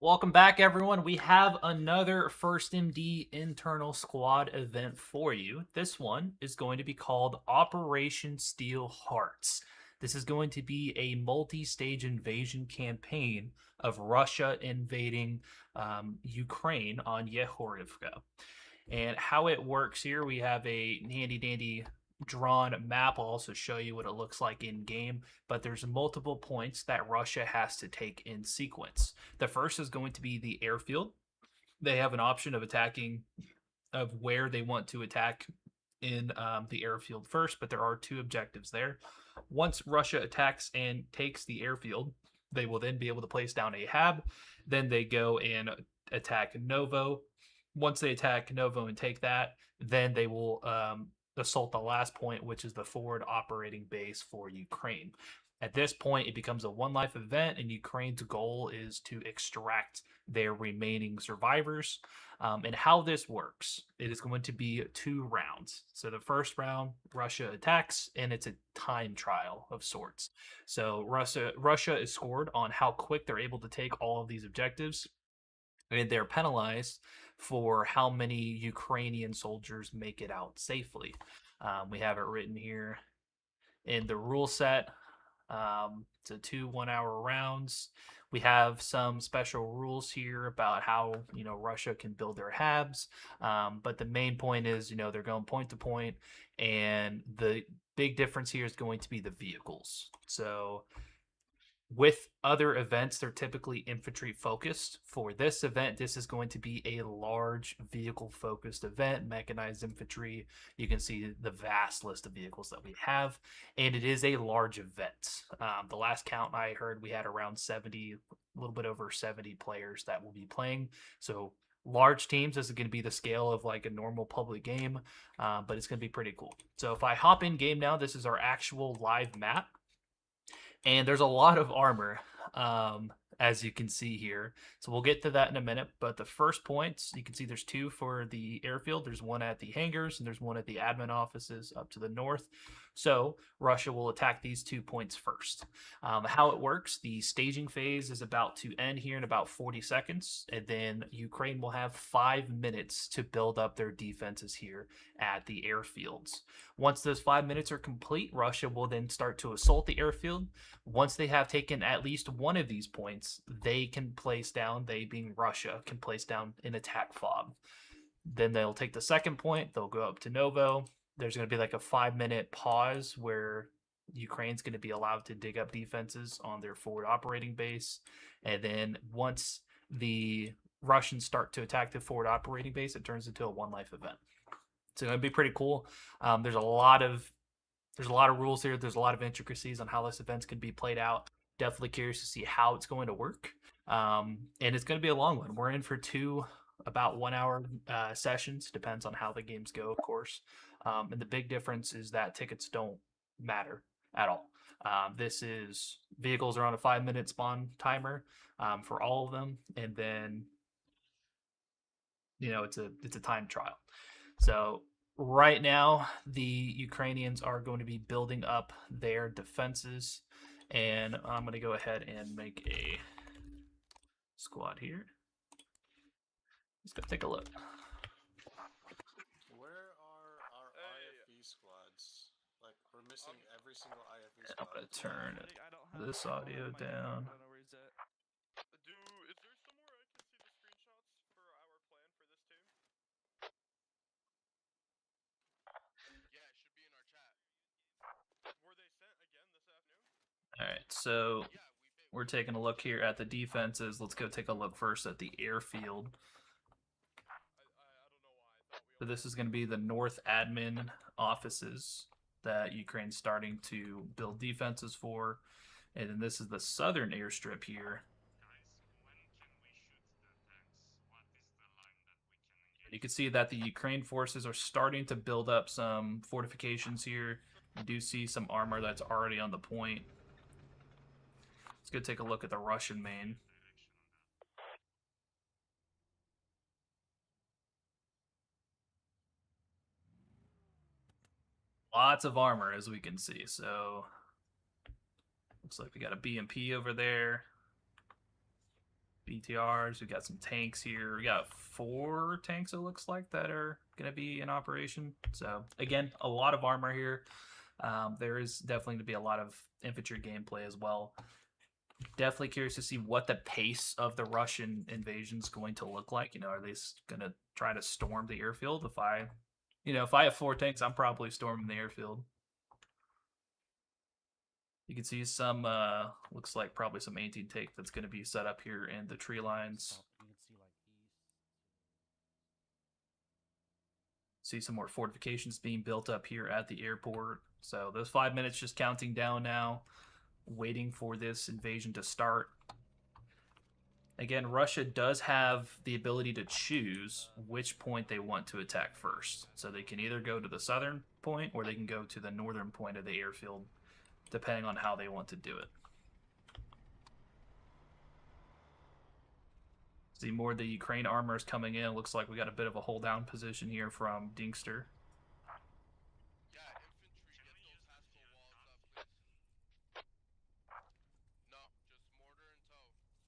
Welcome back, everyone. We have another First MD internal squad event for you. This one is going to be called Operation Steel Hearts. This is going to be a multi stage invasion campaign of Russia invading Ukraine on Yehorivka. And how it works here, we have a handy dandy drawn map. I'll also show you what it looks like in game, but there's multiple points that Russia has to take in sequence. The first is going to be the airfield. They have an option of attacking, of where they want to attack in the airfield first, but there are two objectives there. Once Russia attacks and takes the airfield, they will then be able to place down a HAB. Then they go and attack Novo. Once they attack Novo and take that, then they will assault the last point, which is the forward operating base for Ukraine. At this point, it becomes a one life event, and Ukraine's goal is to extract their remaining survivors. And how this works, it is going to be 2 rounds. So the first round, Russia attacks, and it's a time trial of sorts. So Russia is scored on how quick they're able to take all of these objectives, and they're penalized for how many Ukrainian soldiers make it out safely. We have it written here in the rule set. To 2 1-hour rounds. We have some special rules here about how Russia can build their HABs, but the main point is they're going point to point, and the big difference here is going to be the vehicles. So with other events, they're typically infantry focused. For this event, this is going to be a large vehicle focused event, mechanized infantry. You can see the vast list of vehicles that we have, and it is a large event. The last count I heard, we had around 70, a little bit over 70 players that will be playing. So large teams, this is going to be the scale of like a normal public game, but it's going to be pretty cool. So if I hop in game now, this is our actual live map, and there's a lot of armor, as you can see here. So we'll get to that in a minute. But the first points, you can see there's 2 for the airfield. There's one at the hangars, and there's one at the admin offices up to the north. So Russia will attack these 2 points first. How it works, the staging phase is about to end here in about 40 seconds, and then Ukraine will have 5 minutes to build up their defenses here at the airfields. Once those 5 minutes are complete, Russia will then start to assault the airfield. Once they have taken at least one of these points, they can place down, they being Russia, can place down an attack fob. Then they'll take the second point, they'll go up to Novo. There's going to be like a 5-minute pause where Ukraine's going to be allowed to dig up defenses on their forward operating base. And then once the Russians start to attack the forward operating base, it turns into a one life event. So it'd be pretty cool. There's a lot of rules here. There's a lot of intricacies on how this event's can be played out. Definitely curious to see how it's going to work. And it's going to be a long one. We're in for 2 about 1-hour sessions. Depends on how the games go, of course. And the big difference is that tickets don't matter at all. This is vehicles are on a 5-minute spawn timer for all of them, and then it's a time trial. So right now, the Ukrainians are going to be building up their defenses, and I'm going to go ahead and make a squad here. Let's go take a look. Where are our IFE squads? Like, we're missing every single IFE squad. I'm going to turn this audio down. Is there somewhere I can see the screenshots for our plan for this team? Yeah, it should be in our chat. Were they sent again this afternoon? All right, so we're taking a look here at the defenses. Let's go take a look first at the airfield. So this is going to be the north admin offices that Ukraine's starting to build defenses for. And then this is the southern airstrip here. You can see that the Ukraine forces are starting to build up some fortifications here. You do see some armor that's already on the point. Let's go take a look at the Russian main. Lots of armor, as we can see. So looks like we got a BMP over there. BTRs. We got some tanks here. We got 4 tanks, it looks like, that are going to be in operation. So, again, a lot of armor here. There is definitely going to be a lot of infantry gameplay as well. Definitely curious to see what the pace of the Russian invasion is going to look like. Are they going to try to storm the airfield? If I have 4 tanks, I'm probably storming the airfield. You can see some, looks like probably some anti-tank that's going to be set up here in the tree lines. See some more fortifications being built up here at the airport. So those 5 minutes just counting down now, waiting for this invasion to start. Again, Russia does have the ability to choose which point they want to attack first. So they can either go to the southern point or they can go to the northern point of the airfield, depending on how they want to do it. See more of the Ukraine armor is coming in. Looks like we got a bit of a hold down position here from Dingster. Yeah, infantry, get those Haskell walls up, please. No, just mortar and tow. Yeah,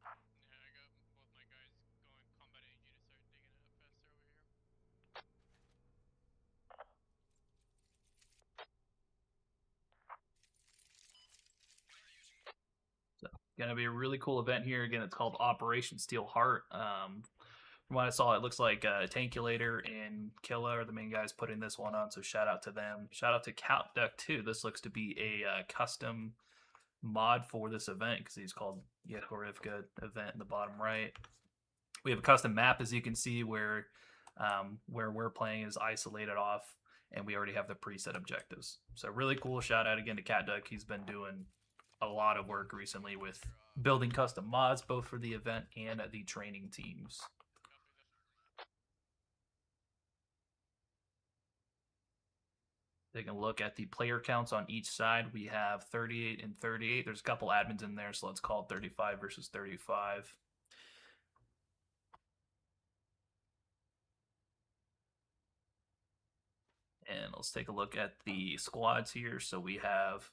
I got both my guys going combat AG to start digging it up faster over here. So, gonna be a really cool event here. Again, it's called Operation Steel Heart. From what I saw, it looks like Tankulator and Killa are the main guys putting this one on, so shout out to them. Shout out to CatDuck too. This looks to be a custom mod for this event because he's called Yehorivka event in the bottom right. We have a custom map, as you can see, where we're playing is isolated off, and we already have the preset objectives. So really cool. Shout out again to CatDuck. He's been doing a lot of work recently with building custom mods, both for the event and the training teams. Taking a look at the player counts on each side. We have 38 and 38. There's a couple admins in there, so let's call it 35 versus 35. And let's take a look at the squads here. So we have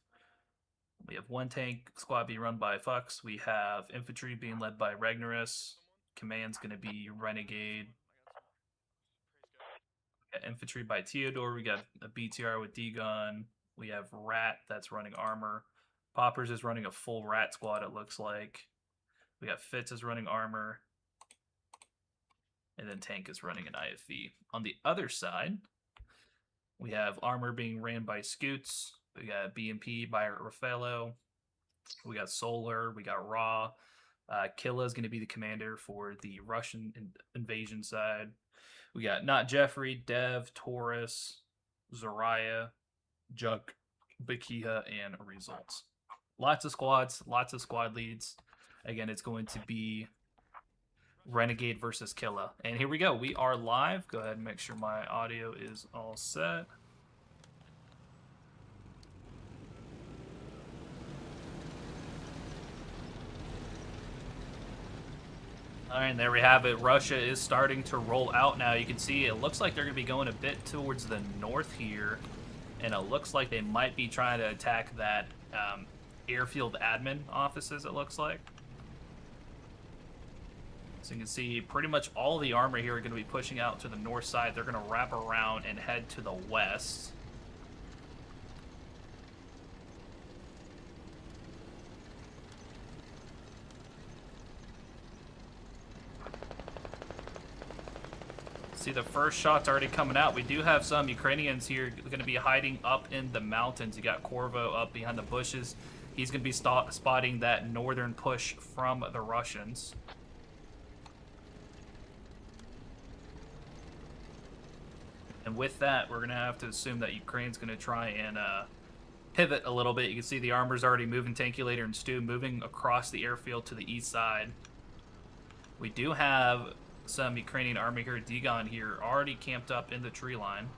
1 tank squad being run by Fux. We have infantry being led by Ragnarus. Command's going to be Renegade. Infantry by Theodore. We got a BTR with D-Gun. We have Rat that's running armor. Poppers is running a full Rat squad, it looks like. We got Fitz is running armor. And then Tank is running an IFV. On the other side, we have armor being ran by Scoots. We got BMP by Raffaello. We got Solar. We got Raw. Killa is going to be the commander for the Russian invasion side. We got Not Jeffrey, Dev, Taurus, Zariah, Juk, Bakiha, and Results. Lots of squads, lots of squad leads. Again, it's going to be Renegade versus Killa. And here we go. We are live. Go ahead and make sure my audio is all set. All right, and there we have it. Russia is starting to roll out now. You can see it looks like they're going to be going a bit towards the north here. And it looks like they might be trying to attack that airfield admin offices, it looks like. So you can see pretty much all the armor here are going to be pushing out to the north side. They're going to wrap around and head to the west. See, the first shot's already coming out. We do have some Ukrainians here going to be hiding up in the mountains. You got Corvo up behind the bushes. He's going to be spotting that northern push from the Russians. And with that, we're going to have to assume that Ukraine's going to try and pivot a little bit. You can see the armor's already moving. Tankulator and Stu moving across the airfield to the east side. We do have some Ukrainian army here, Digon here, already camped up in the tree line.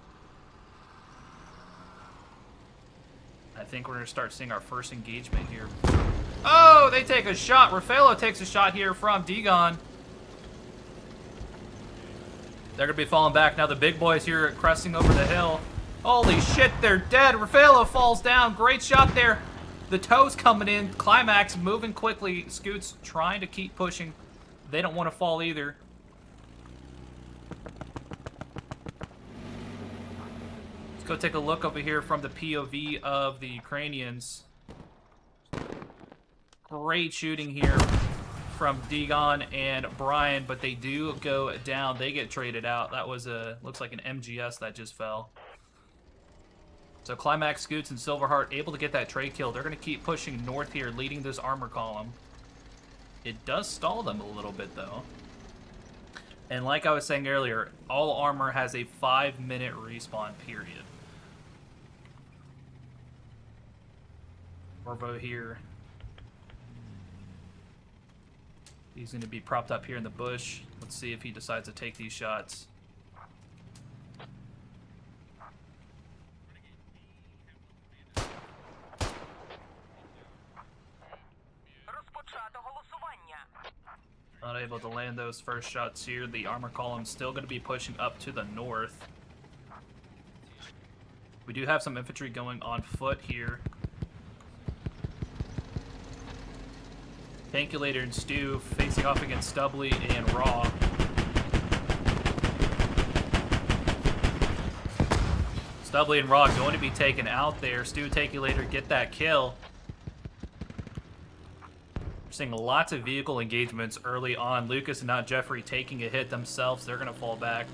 I think we're going to start seeing our first engagement here. Oh, they take a shot. Raffaello takes a shot here from Digon. They're going to be falling back. Now the big boys here cresting over the hill. Holy shit, they're dead. Raffaello falls down. Great shot there. The tow's coming in. Climax moving quickly. Scoots trying to keep pushing. They don't want to fall either. Let's go take a look over here from the POV of the Ukrainians. Great shooting here from Degon and Brian, but they do go down. They get traded out. That was looks like an MGS that just fell. So Climax, Scoots, and Silverheart able to get that trade kill. They're going to keep pushing north here, leading this armor column. It does stall them a little bit, though. And like I was saying earlier, all armor has a 5-minute respawn period. Orvo here. He's going to be propped up here in the bush. Let's see if he decides to take these shots. Not able to land those first shots here. The armor column's still going to be pushing up to the north. We do have some infantry going on foot here. Tankulator and Stu facing off against Stubbly and Raw. Stubbly and Raw going to be taken out there. Stu, Tankulator get that kill. We're seeing lots of vehicle engagements early on. Lucas and not Jeffrey taking a hit themselves. They're going to fall back.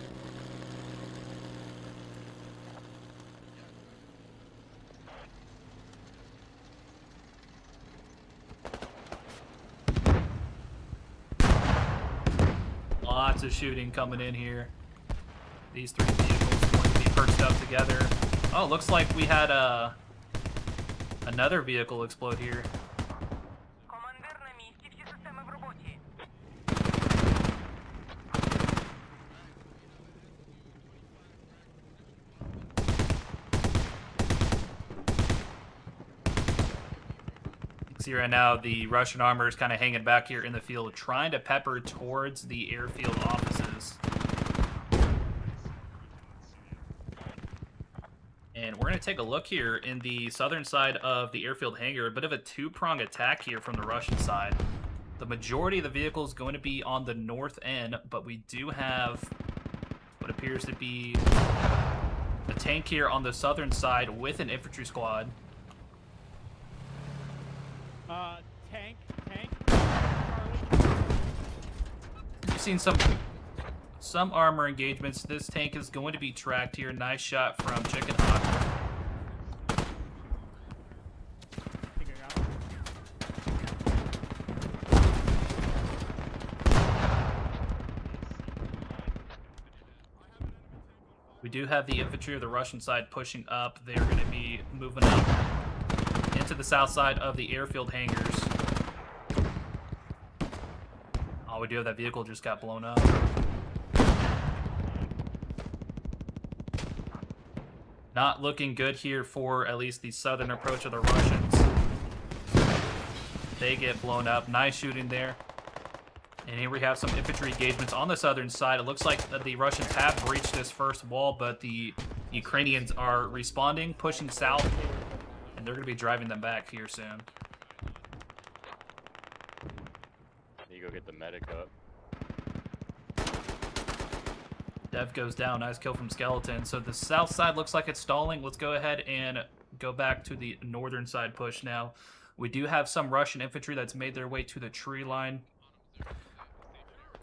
Lots of shooting coming in here. These three vehicles going to be perched up together. Oh, looks like we had another vehicle explode here. See right now the Russian armor is kind of hanging back here in the field, trying to pepper towards the airfield offices. And we're going to take a look here in the southern side of the airfield hangar. A bit of a two-prong attack here from the Russian side. The majority of the vehicle is going to be on the north end, but we do have what appears to be a tank here on the southern side with an infantry squad. Tank. We've seen some armor engagements. This tank is going to be tracked here. Nice shot from Chicken Hawk. We do have the infantry of the Russian side pushing up. They're going to be moving up into the south side of the airfield hangars. Oh, we do have that vehicle just got blown up. Not looking good here for at least the southern approach of the Russians. They get blown up. Nice shooting there. And here we have some infantry engagements on the southern side. It looks like the Russians have breached this first wall, but the Ukrainians are responding, pushing south, and they're going to be driving them back here soon. You go get the medic up. Dev goes down. Nice kill from Skeleton. So the south side looks like it's stalling. Let's go ahead and go back to the northern side push now. We do have some Russian infantry that's made their way to the tree line.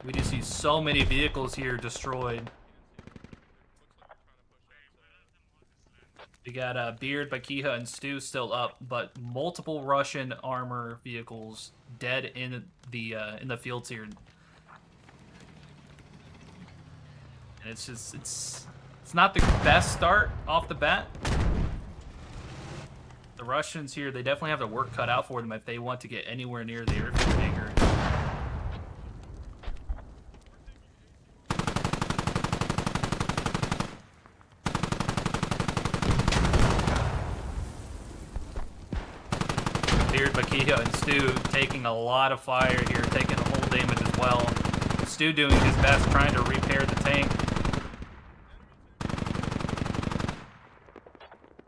We do see so many vehicles here destroyed. We got Beard, Bakiha, and Stu still up, but multiple Russian armor vehicles dead in the fields here. And it's just it's not the best start off the bat. The Russians here, they definitely have their work cut out for them if they want to get anywhere near the airfield hangar. Beard, Bakiha, and Stu taking a lot of fire here, taking a whole damage as well. Stu doing his best trying to repair the tank.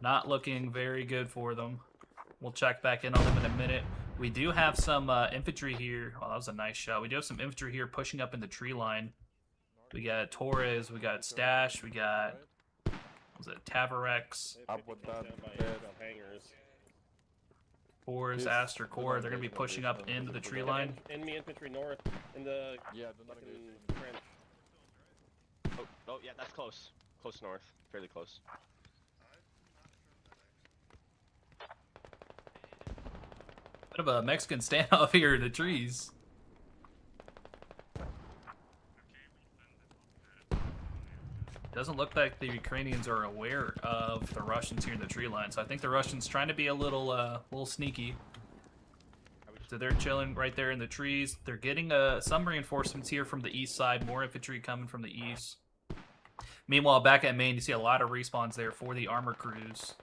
Not looking very good for them. We'll check back in on them in a minute. We do have some infantry here. Oh, that was a nice shot. We do have some infantry here pushing up in the tree line. We got Torres, we got Stash, we got, was it Tavarex, Up with that hangers. Forrest, Aster, Core. They're going to be pushing up into the tree line. Enemy infantry north in the fucking trench. Oh, yeah, that's close. Close north. Fairly close. Bit of a Mexican standoff here in the trees. Doesn't look like the Ukrainians are aware of the Russians here in the tree line, so I think the Russians trying to be a little sneaky. So they're chilling right there in the trees. They're getting some reinforcements here from the east side, more infantry coming from the east. Meanwhile, back at Maine, you see a lot of respawns there for the armor crews.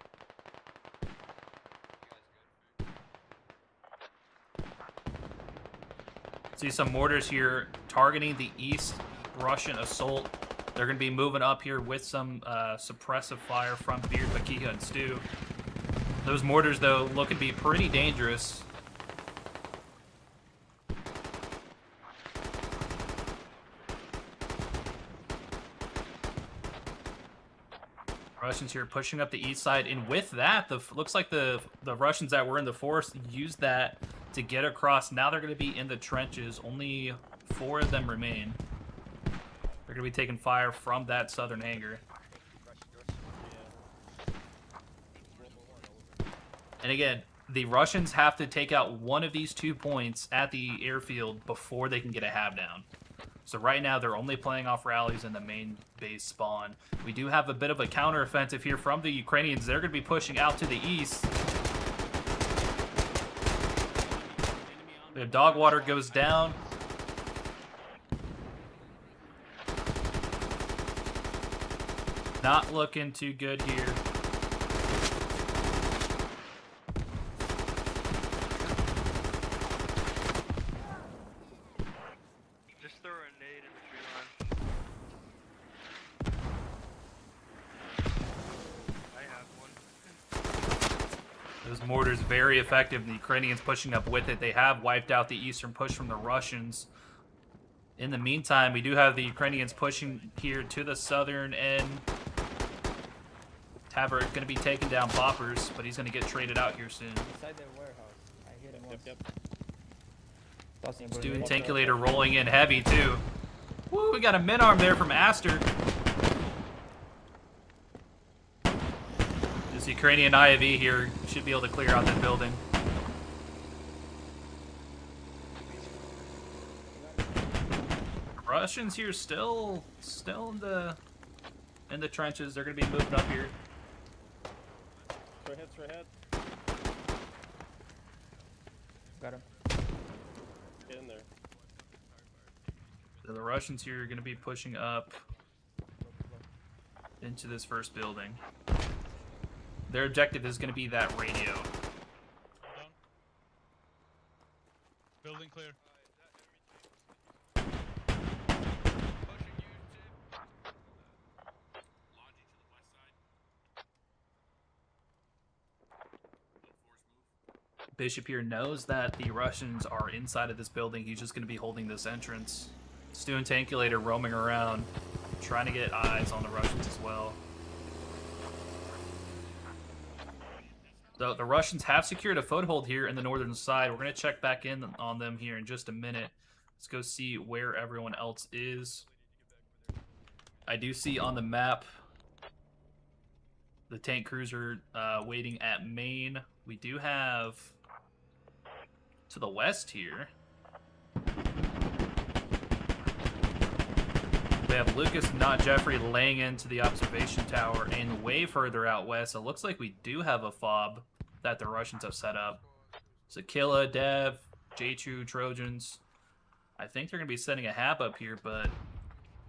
See some mortars here targeting the east Russian assault. They're going to be moving up here with some suppressive fire from Beard, Bakiha, and Stu. Those mortars, though, look to be pretty dangerous. Russians here pushing up the east side, and with that, looks like the Russians that were in the forest used that to get across. Now they're going to be in the trenches. Only 4 of them remain. They're going to be taking fire from that southern hangar. And again, the Russians have to take out one of these 2 points at the airfield before they can get a have down. So right now, they're only playing off rallies in the main base spawn. We do have a bit of a counteroffensive here from the Ukrainians. They're going to be pushing out to the east. The Dogwater goes down. Not looking too good here. Just throw a nade in the tree line. I have one. Those mortars very effective. The Ukrainians pushing up with it. They have wiped out the eastern push from the Russians. In the meantime, we do have the Ukrainians pushing here to the southern end. Taver going to be taking down Boppers, but he's going to get traded out here soon. Inside the warehouse. I hit him once. Stu and Tankulator rolling in heavy, too. Woo, we got a mid-arm there from Aster. This Ukrainian IAV here should be able to clear out that building. Russians here still in the trenches. They're going to be moving up here. Straight ahead. Got him. Get in there. So the Russians here are going to be pushing up into this first building. Their objective is going to be that radio. Building clear. Bishop here knows that the Russians are inside of this building. He's just going to be holding this entrance. Stu and Tankulator roaming around, trying to get eyes on the Russians as well. So the Russians have secured a foothold here in the northern side. We're going to check back in on them here in just a minute. Let's go see where everyone else is. I do see on the map the tank cruiser waiting at Maine. We do have to the west here. We have Lucas, not Jeffrey, laying into the observation tower, and way further out west, it looks like we do have a fob that the Russians have set up. Sakilla, Dev, J2, Trojans. I think they're going to be setting a hab up here, but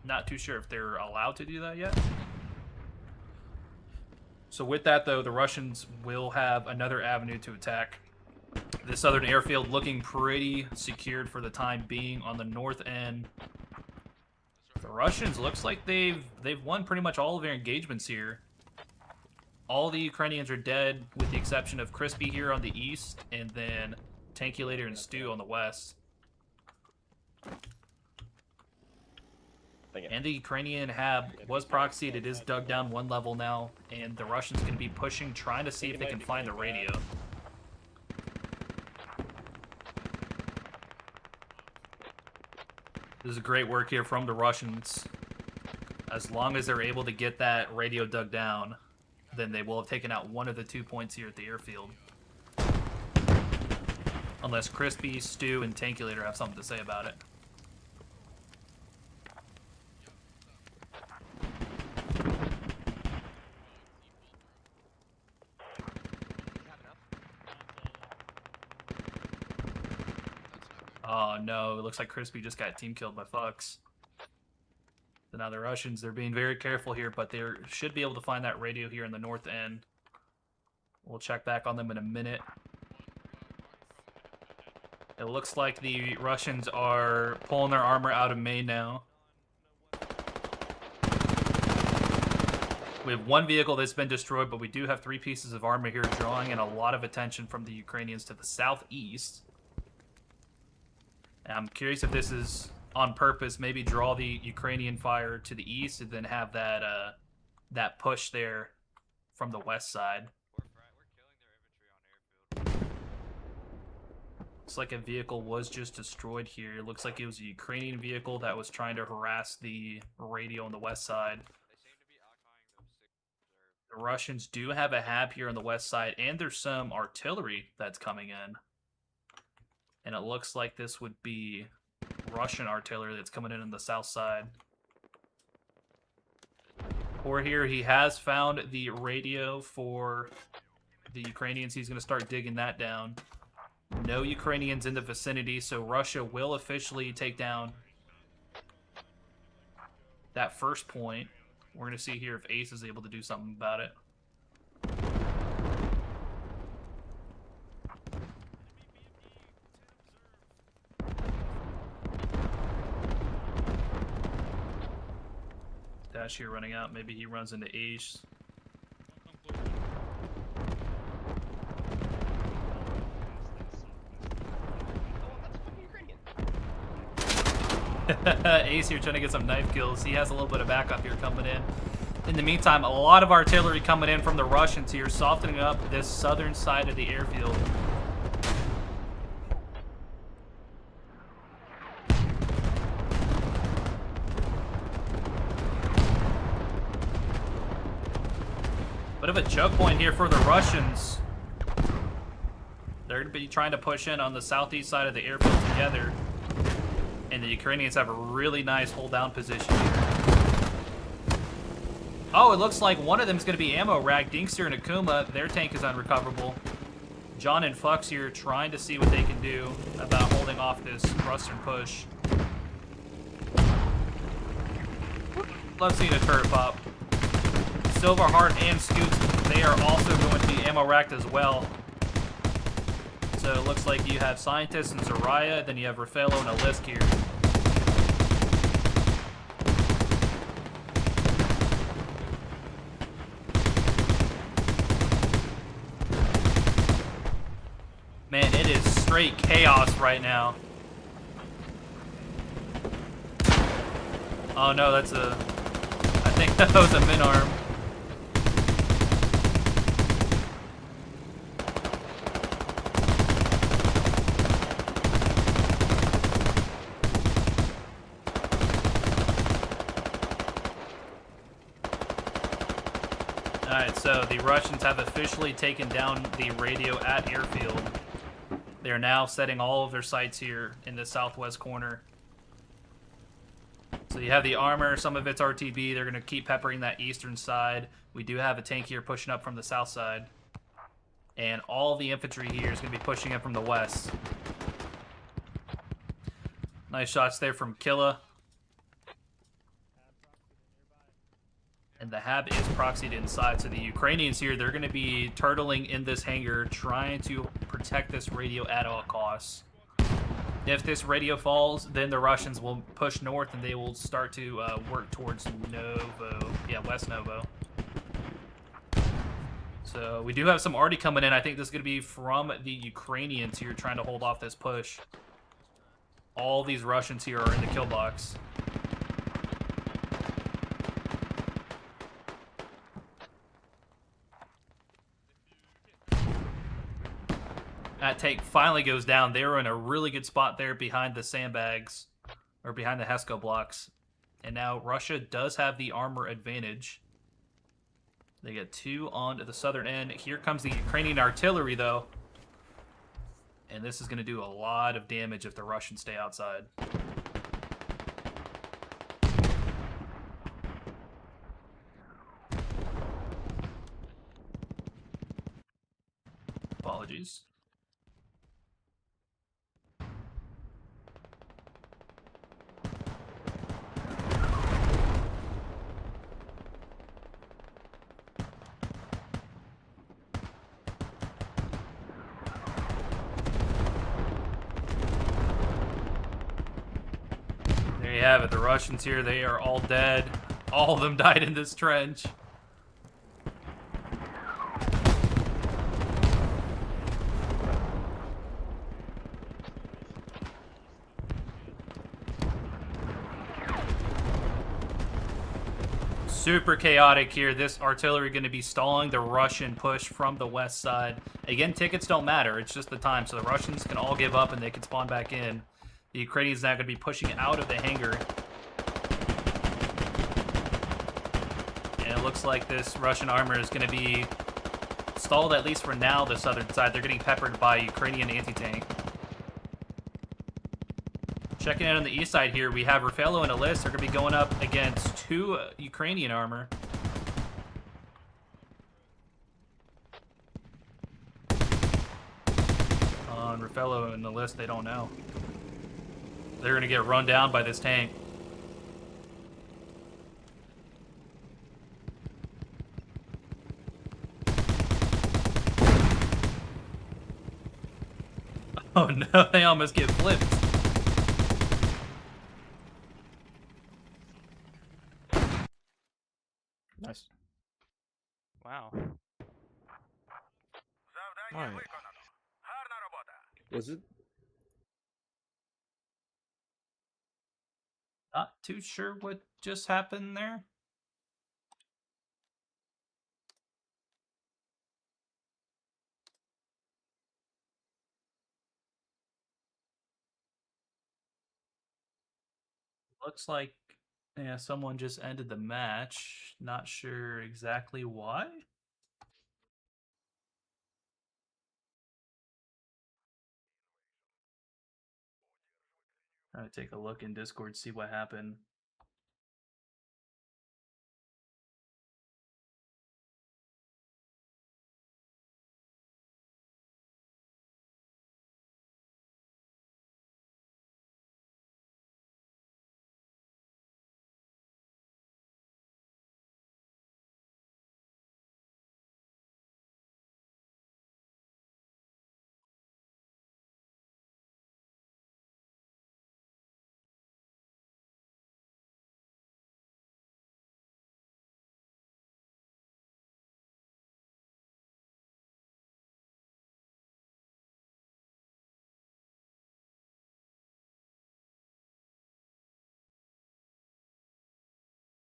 not too sure if they're allowed to do that yet. So with that, though, the Russians will have another avenue to attack. The southern airfield looking pretty secured for the time being on the north end. The Russians looks like they've won pretty much all of their engagements here. all the Ukrainians are dead, with the exception of Crispy here on the east, and then Tankulator and Stu on the west. And the Ukrainian hab was proxied. It is dug down one level now, and the Russians going to be pushing, trying to see if they can find the radio. This is great work here from the Russians. As long as they're able to get that radio dug down, then they will have taken out one of the 2 points here at the airfield. Unless Crispy, Stu, and Tankulator have something to say about it. Oh no, it looks like Crispy just got team killed by Fox. So now the Russians, they're being very careful here, but they should be able to find that radio here in the north end. We'll check back on them in a minute. It looks like the Russians are pulling their armor out of main now. We have one vehicle that's been destroyed, but we do have 3 pieces of armor here, drawing in a lot of attention from the Ukrainians to the southeast. And I'm curious if this is on purpose, maybe draw the Ukrainian fire to the east and then have that that push there from the west side. Looks like a vehicle was just destroyed here. It looks like it was a Ukrainian vehicle that was trying to harass the radio on the west side. The Russians do have a hab here on the west side, and there's some artillery that's coming in. And it looks like this would be Russian artillery that's coming in on the south side. Or here, he has found the radio for the Ukrainians. He's going to start digging that down. No Ukrainians in the vicinity, so Russia will officially take down that first point. We're going to see here if Ace is able to do something about it. Dash here running out. Maybe he runs into Ace. Ace here trying to get some knife kills. He has a little bit of backup here coming in. In the meantime, a lot of artillery coming in from the Russians here, softening up this southern side of the airfield. Bit of a choke point here for the Russians. They're going to be trying to push in on the southeast side of the airfield together. And the Ukrainians have a really nice hold down position here. Oh, it looks like one of them is going to be ammo rack. Dinkster and Akuma, their tank is unrecoverable. John and Flux here trying to see what they can do about holding off this Western push. Love seeing a turret pop. Silverheart and Scoots, they are also going to be ammo racked as well. So it looks like you have Scientist and Zaraya, then you have Raffaello and Alisk here. Man, it is straight chaos right now. Oh no, that's a... I think that was a min-arm. Alright, so the Russians have officially taken down the radio at airfield. They are now setting all of their sights here in the southwest corner. So you have the armor, some of it's RTB. They're going to keep peppering that eastern side. We do have a tank here pushing up from the south side. And all the infantry here is going to be pushing in from the west. Nice shots there from Killa. And the hab is proxied inside. So the Ukrainians here, they're going to be turtling in this hangar, trying to protect this radio at all costs. If this radio falls, then the Russians will push north and they will start to work towards Novo. Yeah, West Novo. So we do have some arty coming in. I think this is going to be from the Ukrainians here trying to hold off this push. All these Russians here are in the kill box. That tank finally goes down. They were in a really good spot there behind the sandbags, or behind the Hesco blocks. And now Russia does have the armor advantage. They get 2 on the southern end. Here comes the Ukrainian artillery, though. And this is going to do a lot of damage if the Russians stay outside. Apologies. There you have it. The Russians here, they are all dead. All of them died in this trench. Super chaotic here. This artillery going to be stalling the Russian push from the west side. Again, tickets don't matter. It's just the time. So the Russians can all give up and they can spawn back in. The Ukrainians now going to be pushing out of the hangar. And it looks like this Russian armor is going to be stalled, at least for now, the southern side. They're getting peppered by Ukrainian anti-tank. Checking in on the east side here, we have Rafaelo and Alis. They're going to be going up against 2 Ukrainian armor. On Rafaelo and Alis, they don't know. They're going to get run down by this tank. Oh no, they almost get flipped. Nice. Wow. Alright. Was it? Not too sure what just happened there. Looks like, yeah, someone just ended the match. Not sure exactly why. Trying to take a look in Discord, see what happened.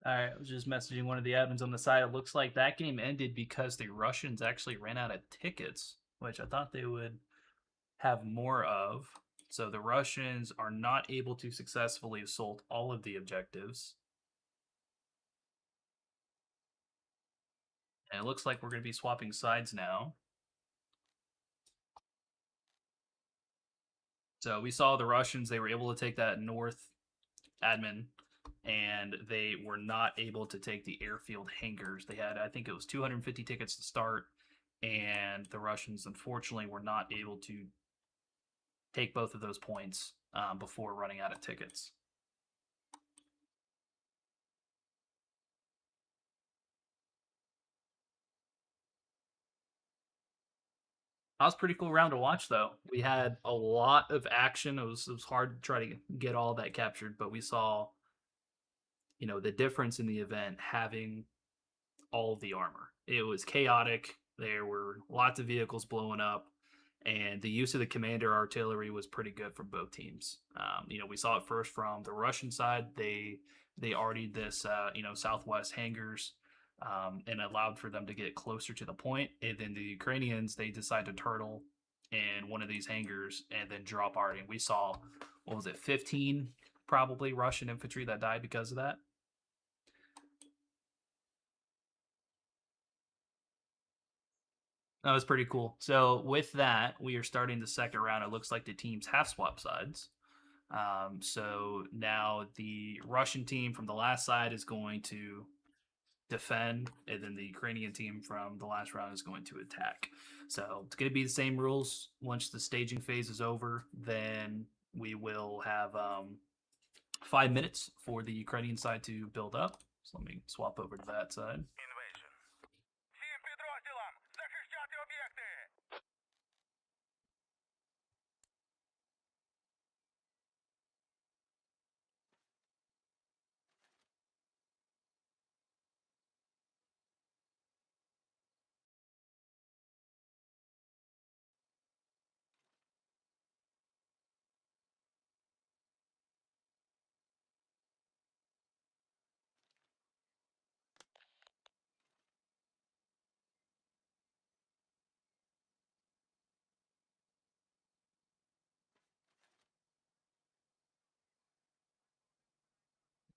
Alright, I was just messaging one of the admins on the side. It looks like that game ended because the Russians actually ran out of tickets, which I thought they would have more of. So the Russians are not able to successfully assault all of the objectives. And it looks like we're going to be swapping sides now. So we saw the Russians, they were able to take that north admin, and they were not able to take the airfield hangars. They had, I think it was 250 tickets to start, and the Russians, unfortunately, were not able to take both of those points before running out of tickets. That was a pretty cool round to watch, though. We had a lot of action. It was hard to try to get all that captured, but we saw, the difference in the event having all of the armor. It was chaotic. There were lots of vehicles blowing up, and the use of the commander artillery was pretty good from both teams. We saw it first from the Russian side. They artied this, southwest hangars, and allowed for them to get closer to the point. And then the Ukrainians, they decide to turtle in one of these hangars and then drop arting. We saw, what was it, 15 probably Russian infantry that died because of that. That was pretty cool. So with that, we are starting the second round. It looks like the teams have swapped sides. So now the Russian team from the last side is going to defend, and then the Ukrainian team from the last round is going to attack. So it's going to be the same rules. Once the staging phase is over, then we will have 5 minutes for the Ukrainian side to build up. So let me swap over to that side.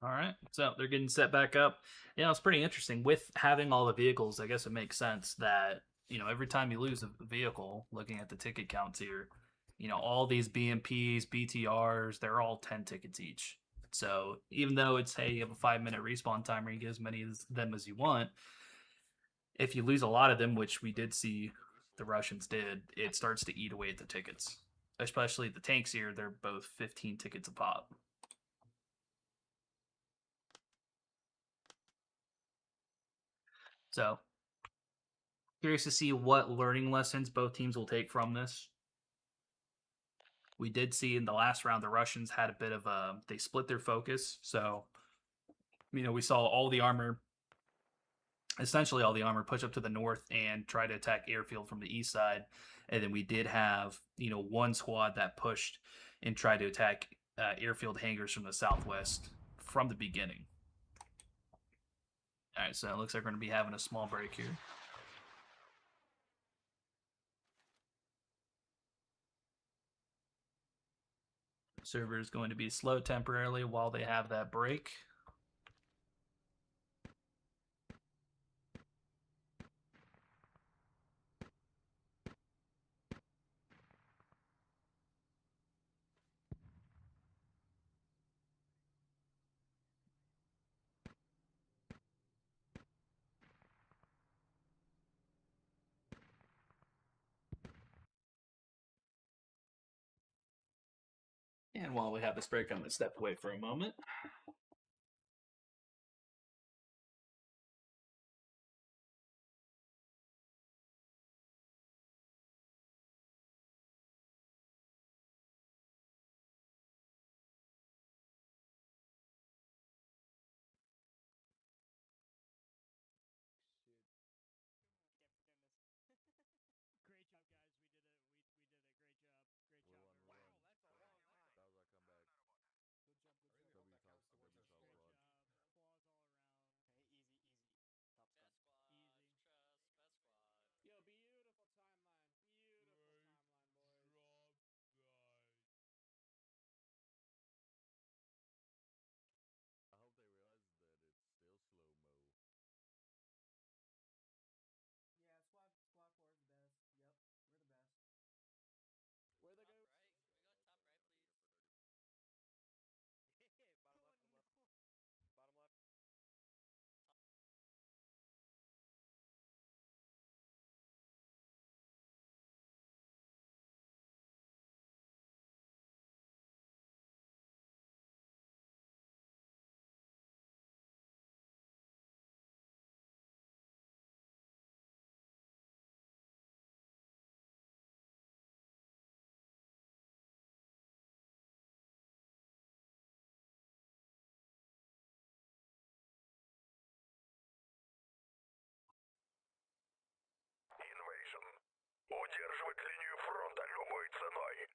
All right, so they're getting set back up. Yeah, it's pretty interesting. With having all the vehicles, I guess it makes sense that every time you lose a vehicle, looking at the ticket counts here, all these BMPs, BTRs, they're all 10 tickets each. So even though it's, hey, you have a 5-minute respawn timer, you get as many of them as you want. If you lose a lot of them, which we did see the Russians did, it starts to eat away at the tickets. Especially the tanks here, they're both 15 tickets a pop. So curious to see what learning lessons both teams will take from this. We did see in the last round the Russians had a bit of they split their focus. So, we saw all the armor, essentially all the armor, push up to the north and try to attack airfield from the east side. And then we did have, one squad that pushed and tried to attack airfield hangars from the southwest from the beginning. All right, so it looks like we're going to be having a small break here. Server is going to be slow temporarily while they have that break. And while we have this break, I'm going to step away for a moment. Удерживать линию фронта любой ценой.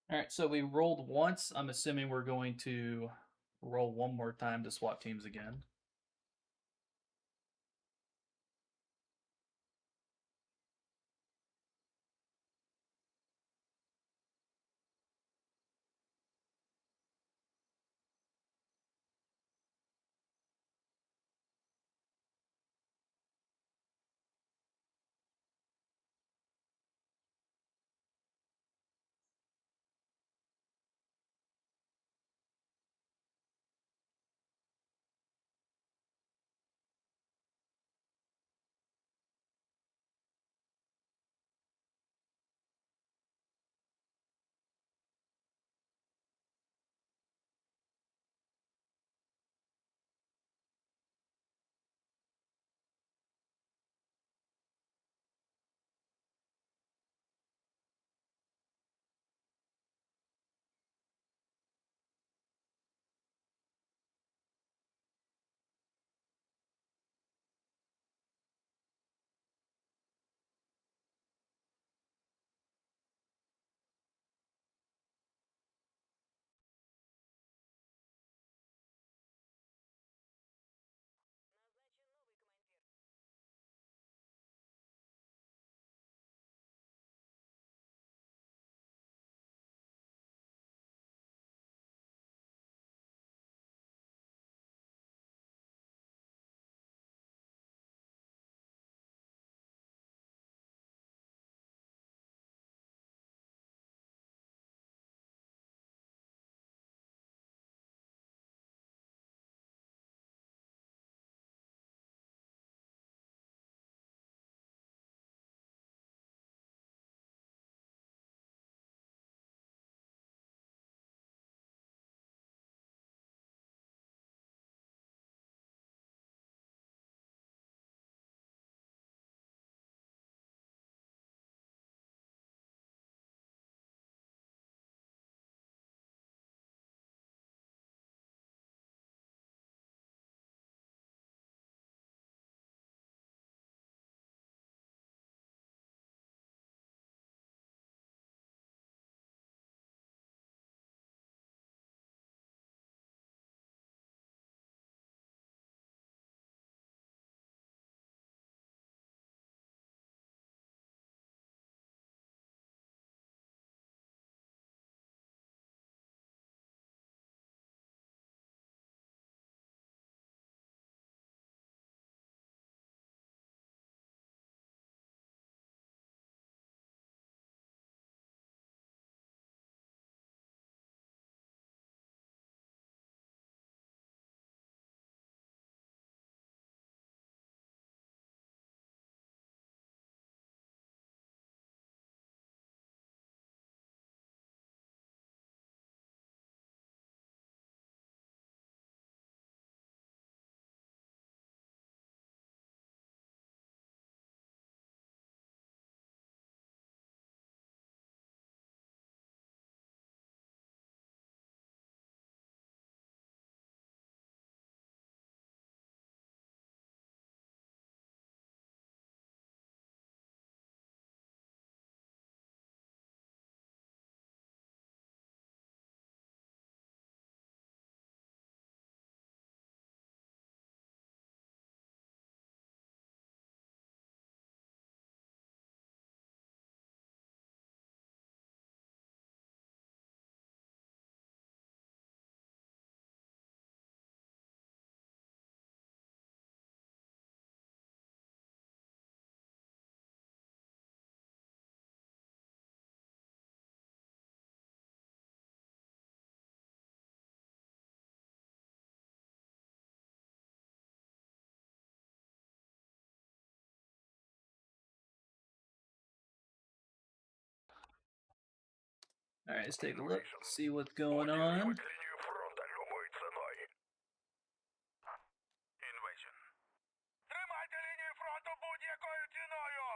All right, so we rolled once. I'm assuming we're going to roll one more time to swap teams again. All right, let's take a look, see what's going on. Удерживать линию фронта любой ценой. Invasion. Тримайте лінію фронту будь-якою ціною!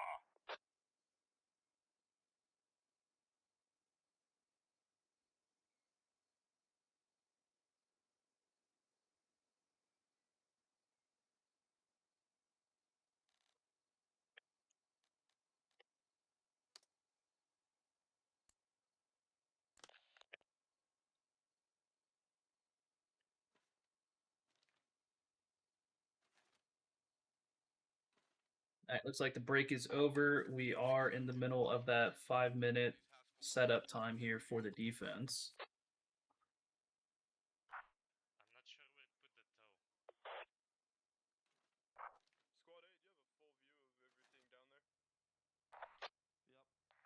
Alright, looks like the break is over. We are in the middle of that 5-minute setup time here for the defense. I'm not sure where to put the toe. Squad 8, do you have a full view of everything down there? Yep.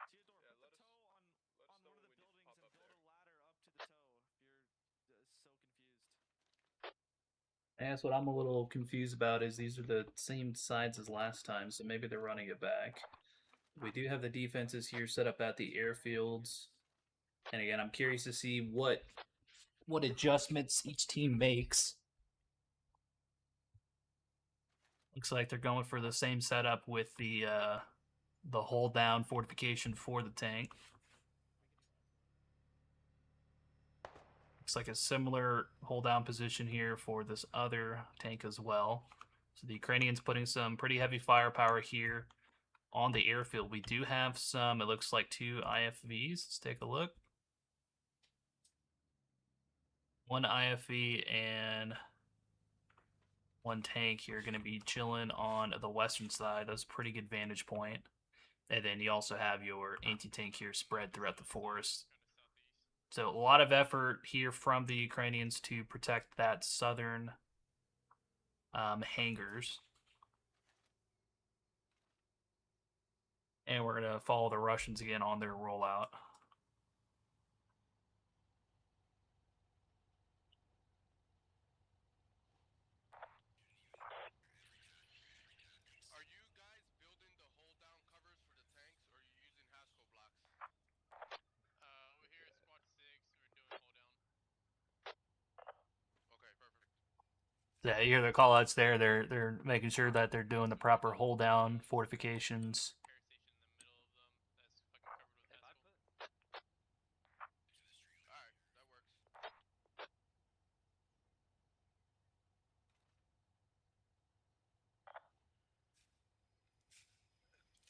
Theodore, Yeah, put let the us- toe on let us know one of when the we need to buildings pop and up build there. a ladder up to the toe if you're so confused. And that's what I'm a little confused about is these are the same sides as last time, so maybe they're running it back. We do have the defenses here set up at the airfields. And again, I'm curious to see what adjustments each team makes. Looks like they're going for the same setup with the hold down fortification for the tank. Looks like a similar hold down position here for this other tank as well. So the Ukrainians putting some pretty heavy firepower here on the airfield. We do have some, it looks like 2 IFVs. Let's take a look. 1 IFV and 1 tank here going to be chilling on the western side. That's a pretty good vantage point. And then you also have your anti-tank here spread throughout the forest. So a lot of effort here from the Ukrainians to protect that southern hangars. And we're going to follow the Russians again on their rollout. Are you guys building the hold down covers for the tanks, or are you using Haskell blocks? Over here at Squad 6, we're doing hold down. Okay, perfect. Yeah, you hear the callouts there. They're making sure that they're doing the proper hold down fortifications. Repair station in the middle of them that's fucking covered with Haskell. Alright, that works.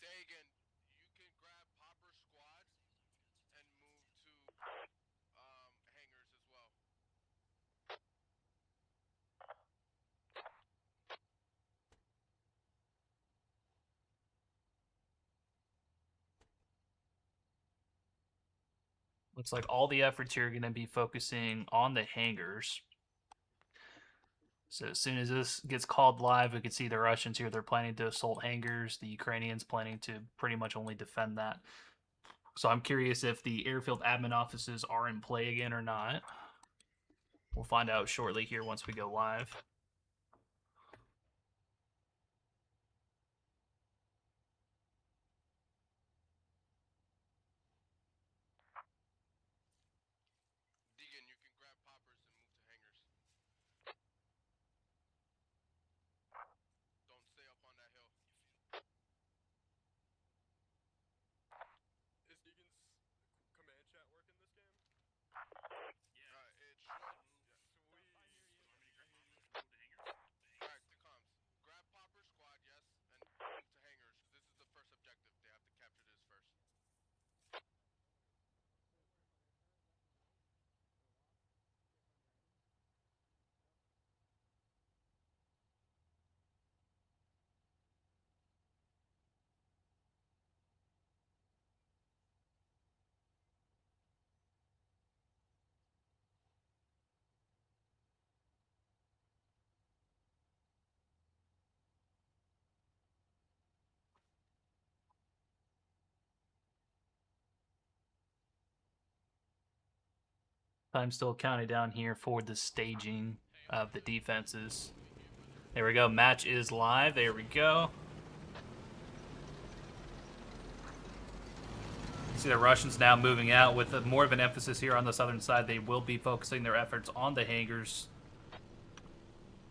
Dagan, you can grab popper squads and move to hangars as well. Looks like all the efforts here are going to be focusing on the hangars. So as soon as this gets called live, we can see the Russians here. They're planning to assault hangars. The Ukrainians planning to pretty much only defend that. So I'm curious if the airfield admin offices are in play again or not. We'll find out shortly here once we go live. Deegan, you can grab poppers and move to hangars. Don't stay up on that hill. Is Deegan's command chat working this game? Yeah, it should. Sweet. Alright, to comms. Grab popper squad, yes, and move to hangars. This is the first objective. They have to capture this first. I'm still counting down here for the staging of the defenses. There we go. Match is live. There we go. See the Russians now moving out with more of an emphasis here on the southern side. They will be focusing their efforts on the hangars.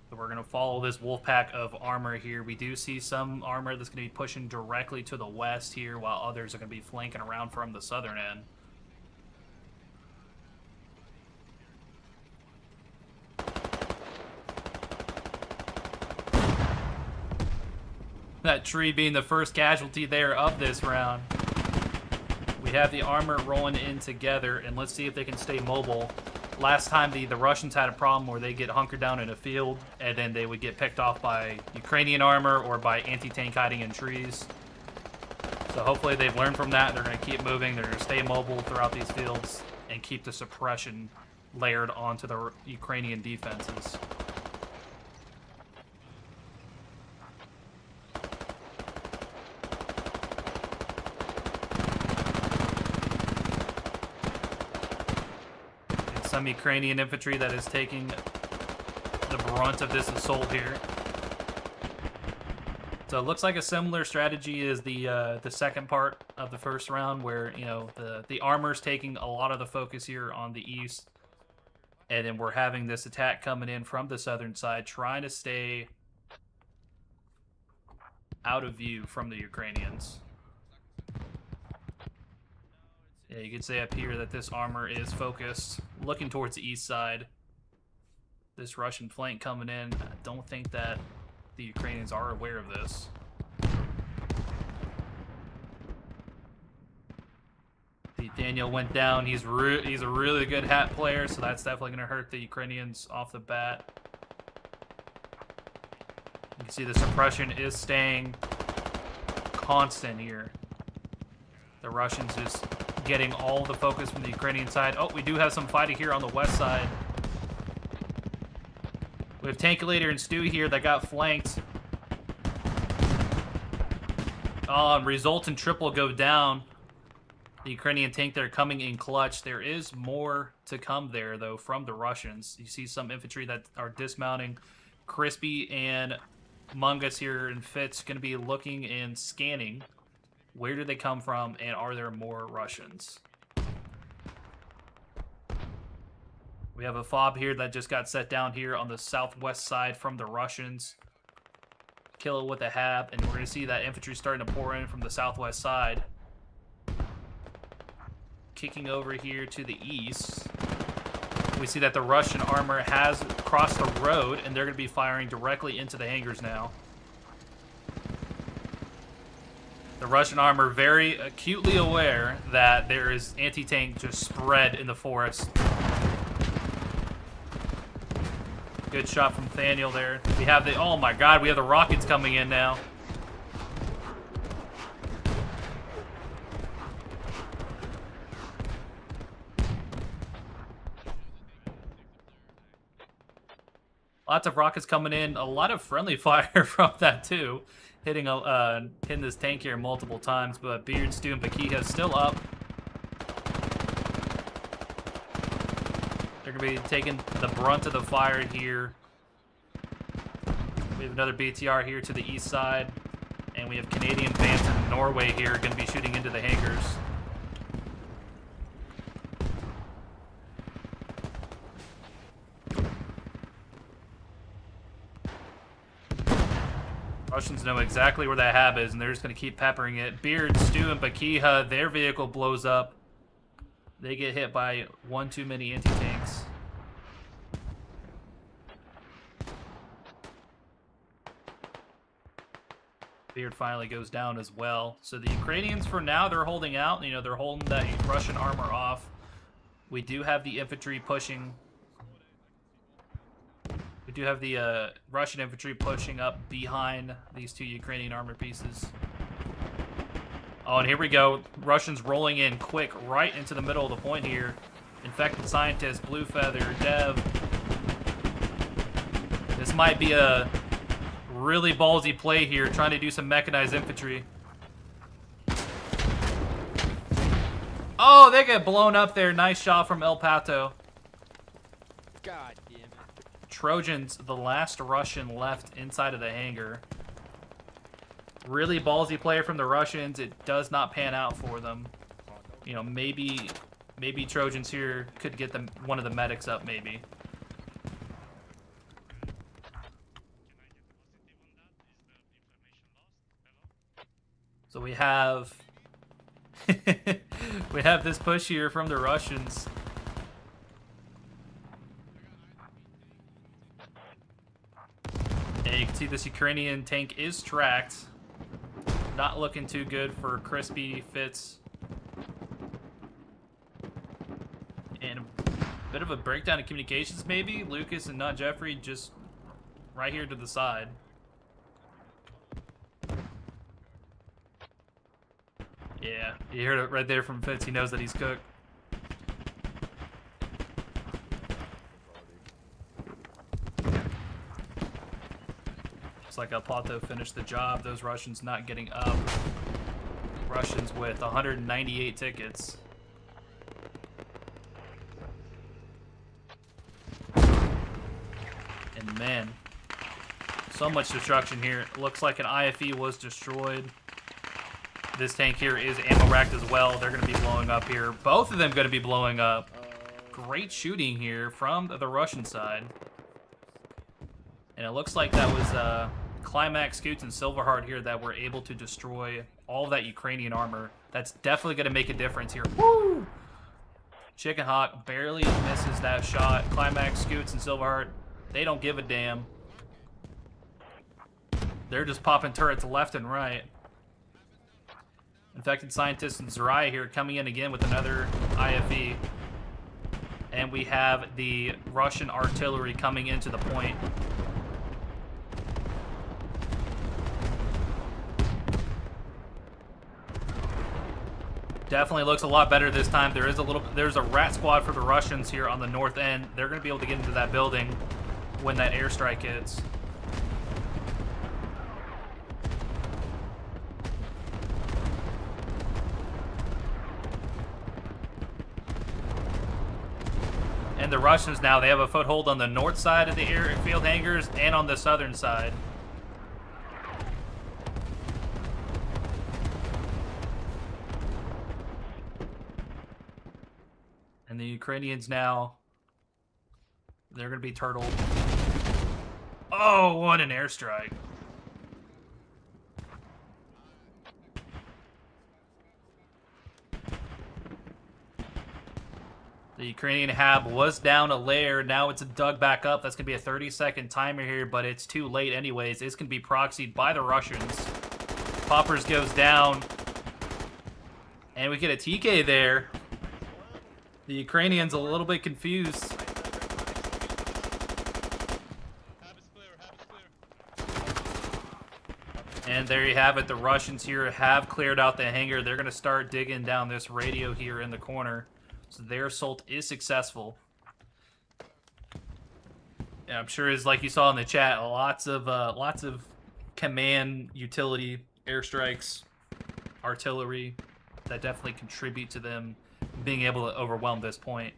So we're going to follow this wolf pack of armor here. We do see some armor that's going to be pushing directly to the west here, while others are going to be flanking around from the southern end. That tree being the first casualty there of this round. We have the armor rolling in together, and let's see if they can stay mobile last time the Russians had a problem where they get hunkered down in a field and then they would get picked off by Ukrainian armor or by anti-tank hiding in trees. So hopefully they've learned from that. They're going to keep moving. They're going to stay mobile throughout these fields and keep the suppression layered onto the Ukrainian defenses. And some Ukrainian infantry that is taking the brunt of this assault here. So it looks like a similar strategy is the second part of the first round, where the armor's taking a lot of the focus here on the east, and then we're having this attack coming in from the southern side, trying to stay out of view from the Ukrainians. Yeah, you can say up here that this armor is focused, looking towards the east side. This Russian flank coming in, I don't think that the Ukrainians are aware of this. Daniel went down. He's a really good hat player, so that's definitely going to hurt the Ukrainians off the bat. You can see the suppression is staying constant here. The Russians just getting all the focus from the Ukrainian side. Oh, we do have some fighting here on the west side. We have Tankulator and Stu here that got flanked. And Result and Triple go down. The Ukrainian tank there coming in clutch. There is more to come there, though, from the Russians. You see some infantry that are dismounting. Crispy and Mungus here and Fitz going to be looking and scanning. Where did they come from, and are there more Russians? We have a fob here that just got set down here on the southwest side from the Russians. Kill it with a hab, and we're going to see that infantry starting to pour in from the southwest side. Kicking over here to the east. We see that the Russian armor has crossed the road, and they're going to be firing directly into the hangars now. The Russian armor very acutely aware that there is anti-tank just spread in the forest. Good shot from Nathaniel there. We have the, oh my god, we have the rockets coming in now. Lots of rockets coming in. A lot of friendly fire from that too. Hitting this tank here multiple times, but Beard, Stu, and Bakiha still up. They're going to be taking the brunt of the fire here. We have another BTR here to the east side. And we have Canadian Vance in Norway here going to be shooting into the hangars. Russians know exactly where that hab is, and they're just going to keep peppering it. Beard, Stu, and Bakiha, their vehicle blows up. They get hit by one too many anti-tanks. Beard finally goes down as well. So the Ukrainians, for now, they're holding out. You know, they're holding that Russian armor off. We do have the infantry pushing. We do have the Russian infantry pushing up behind these two Ukrainian armor pieces. Oh, and here we go. Russians rolling in quick right into the middle of the point here. Infected Scientist, Blue Feather, Dev. This might be a really ballsy play here, trying to do some mechanized infantry. Oh, they get blown up there. Nice shot from El Pato. God damn it. Trojans, the last Russian left inside of the hangar. Really ballsy player from the Russians. It does not pan out for them. You know, maybe Trojans here could get them one of the medics up, maybe. So we have we have this push here from the Russians. And you can see this Ukrainian tank is tracked. Not looking too good for Crispy, Fitz, and Bit of a breakdown in communications, maybe. Lucas and not Jeffrey just right here to the side. Yeah, you heard it right there from Fitz. He knows that he's cooked. Looks like El Pato finished the job. Those Russians not getting up. Russians with 198 tickets. And man, so much destruction here. It looks like an IFE was destroyed. This tank here is ammo racked as well. They're going to be blowing up here. Both of them going to be blowing up. Great shooting here from the Russian side. And it looks like that was Climax, Scoots, and Silverheart here that were able to destroy all of that Ukrainian armor. That's definitely going to make a difference here. Woo! Chicken Hawk barely misses that shot. Climax, Scoots, and Silverheart, they don't give a damn. They're just popping turrets left and right. Infected Scientist and Zariah here coming in again with another IFE. And we have the Russian artillery coming into the point. Definitely looks a lot better this time. There's a rat squad for the Russians here on the north end. They're going to be able to get into that building when that airstrike hits. And the Russians now, they have a foothold on the north side of the airfield hangars and on the southern side. And the Ukrainians now, they're going to be turtled. Oh, what an airstrike. The Ukrainian hab was down a layer. Now it's dug back up. That's going to be a 30-second timer here, but it's too late anyways. It's going to be proxied by the Russians. Poppers goes down. And we get a TK there. The Ukrainians a little bit confused. And there you have it. The Russians here have cleared out the hangar. They're going to start digging down this radio here in the corner. So their assault is successful. Yeah, I'm sure, as like you saw in the chat, lots of command utility airstrikes, artillery that definitely contribute to them being able to overwhelm this point.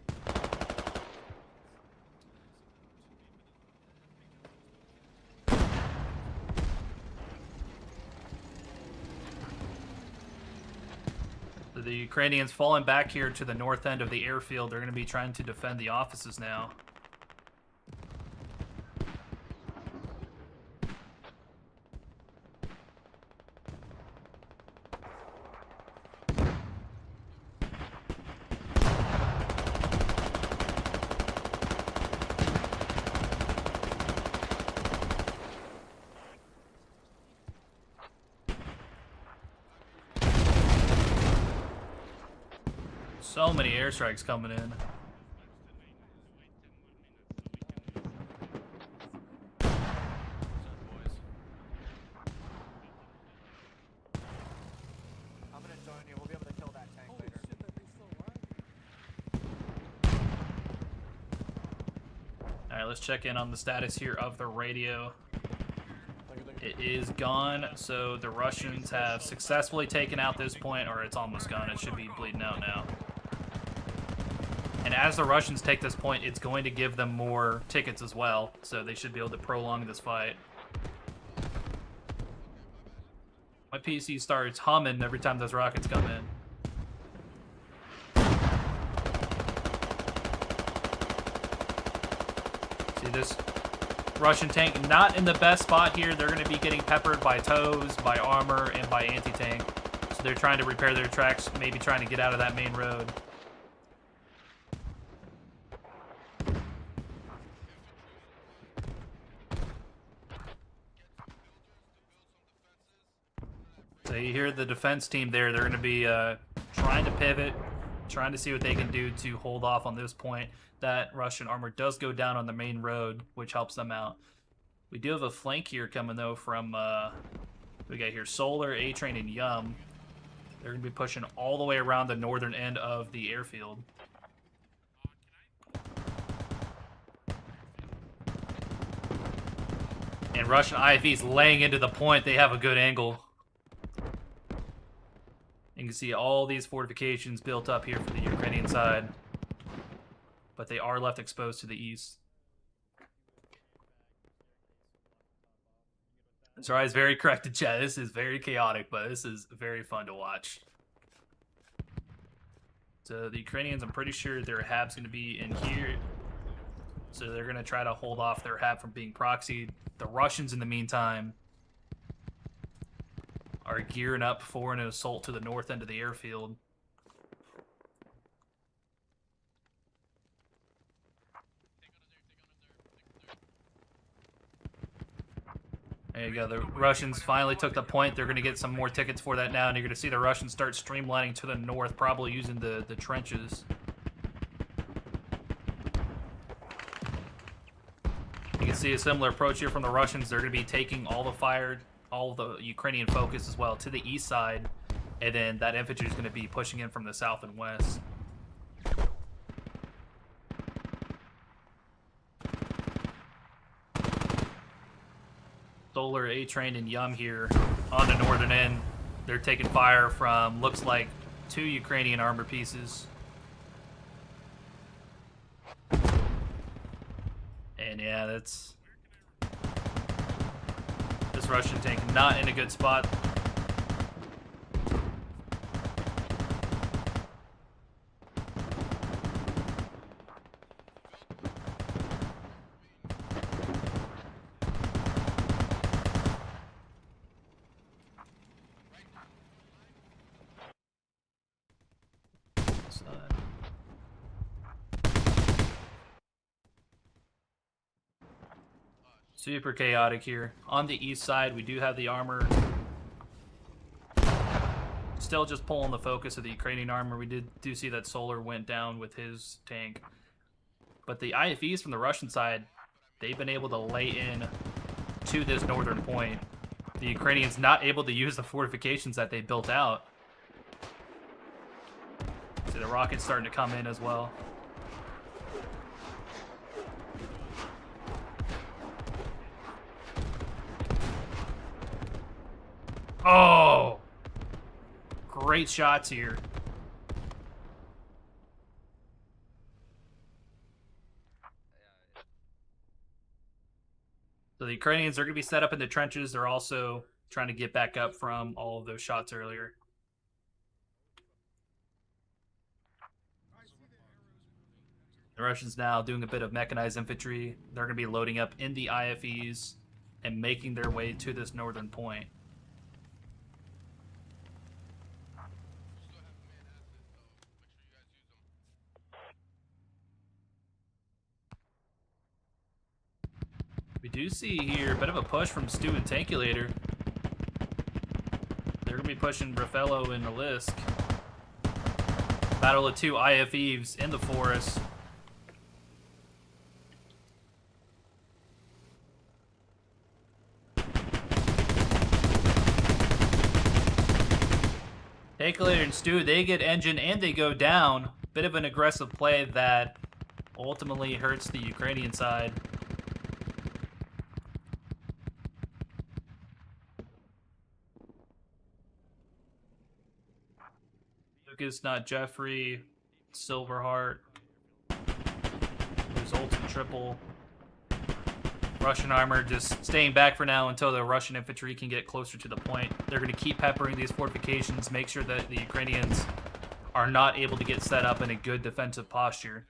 The Ukrainians falling back here to the north end of the airfield. They're going to be trying to defend the offices now. So many airstrikes coming in. I'm gonna join you. We'll be able to kill that tank later. Alright, let's check in on the status here of the radio. It is gone, so the Russians have successfully taken out this point, or it's almost gone. It should be bleeding out now. And as the Russians take this point, it's going to give them more tickets as well, so they should be able to prolong this fight. My PC starts humming every time those rockets come in. See this Russian tank not in the best spot here. They're going to be getting peppered by tows, by armor, and by anti-tank. So they're trying to repair their tracks, maybe trying to get out of that main road. So you hear the defense team there. They're going to be trying to pivot, trying to see what they can do to hold off on this point. That Russian armor does go down on the main road, which helps them out. We do have a flank here coming, though, from, we got here Solar, A-Train, and Yum. They're going to be pushing all the way around the northern end of the airfield. And Russian IFE's laying into the point. They have a good angle. You can see all these fortifications built up here for the Ukrainian side. But they are left exposed to the east. Sarai is very correct in chat. This is very chaotic, but this is very fun to watch. So the Ukrainians, I'm pretty sure their hab's going to be in here. So they're going to try to hold off their hab from being proxied. The Russians, in the meantime, are gearing up for an assault to the north end of the airfield. There you go. The Russians finally took the point. They're going to get some more tickets for that now, and you're going to see the Russians start streamlining to the north, probably using the trenches. You can see a similar approach here from the Russians. They're going to be taking all the Ukrainian focus as well to the east side, and then that infantry is going to be pushing in from the south and west. Solar, A-Train, and Yum here on the northern end. They're taking fire from, looks like, 2 Ukrainian armor pieces. And yeah, that's... This Russian tank not in a good spot. Super chaotic here. On the east side, we do have the armor. Still just pulling the focus of the Ukrainian armor. We do see that Solar went down with his tank. But the IFEs from the Russian side, they've been able to lay in to this northern point. The Ukrainians not able to use the fortifications that they built out. See the rockets starting to come in as well. Oh! Great shots here. So the Ukrainians are going to be set up in the trenches. They're also trying to get back up from all of those shots earlier. The Russians now doing a bit of mechanized infantry. They're going to be loading up in the IFEs and making their way to this northern point. We do see here a bit of a push from Stu and Tankulator. They're going to be pushing Raffaello and Alisk. Battle of 2 IFEs in the forest. Tankulator and Stu, they get engine and they go down. Bit of an aggressive play that ultimately hurts the Ukrainian side. Lucas, not Jeffrey. Silverheart. Results in triple. Russian armor just staying back for now until the Russian infantry can get closer to the point. They're going to keep peppering these fortifications, make sure that the Ukrainians are not able to get set up in a good defensive posture.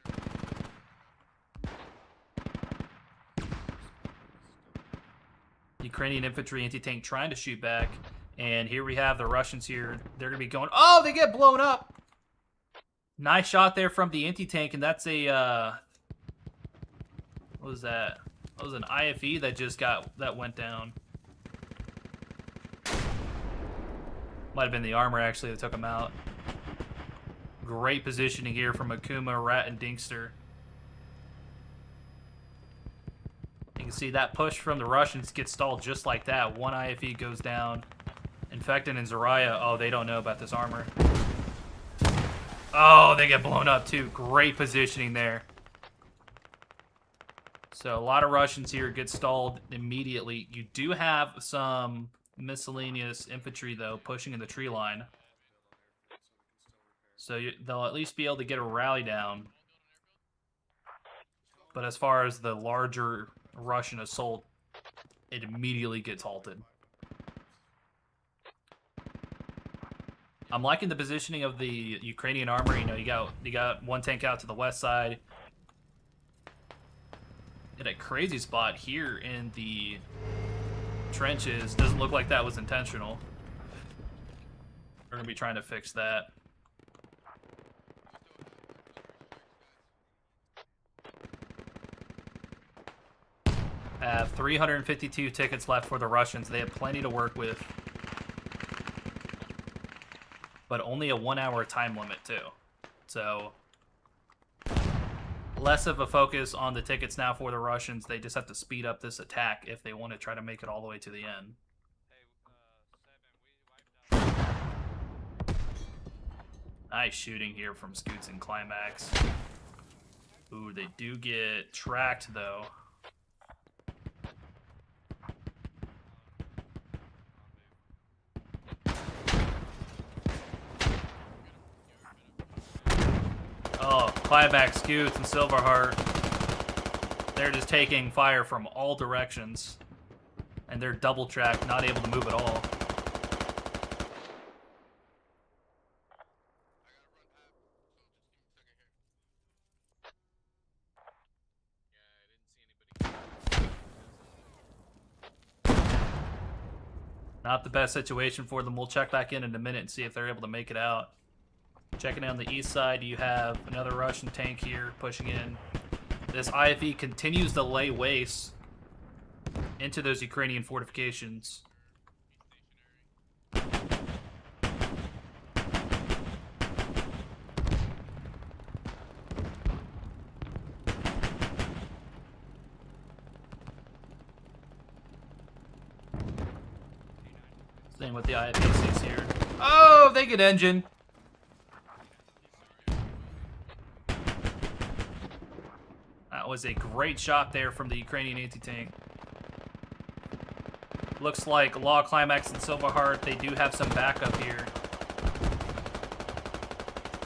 Ukrainian infantry anti-tank trying to shoot back. And here we have the Russians here. They're going to be going... Oh, they get blown up! Nice shot there from the anti-tank, and that's a... what was that? That was an IFE that just that went down. Might have been the armor, actually, that took him out. Great positioning here from Akuma, Rat, and Dinkster. You can see that push from the Russians gets stalled just like that. One IFE goes down. Infected and Zarya, oh, they don't know about this armor. Oh, they get blown up too. Great positioning there. So a lot of Russians here get stalled immediately. You do have some miscellaneous infantry, though, pushing in the tree line. So they'll at least be able to get a rally down. But as far as the larger Russian assault, it immediately gets halted. I'm liking the positioning of the Ukrainian armor. You know, you got one tank out to the west side. In a crazy spot here in the trenches. Doesn't look like that was intentional. We're gonna be trying to fix that. Have 352 tickets left for the Russians. They have plenty to work with. But only a 1 hour time limit too. So less of a focus on the tickets now for the Russians. They just have to speed up this attack if they want to try to make it all the way to the end. Nice shooting here from Scoots and Climax. Ooh, they do get tracked though. Oh, Climax, Scoots, and Silverheart. They're just taking fire from all directions. And they're double tracked, not able to move at all. Not the best situation for them. We'll check back in a minute and see if they're able to make it out. Checking on the east side, you have another Russian tank here pushing in. This IFE continues to lay waste into those Ukrainian fortifications. Same with the IFECs here. Oh, they get engine. That was a great shot there from the Ukrainian anti-tank. Looks like Law, Climax, and Silverheart, they do have some backup here.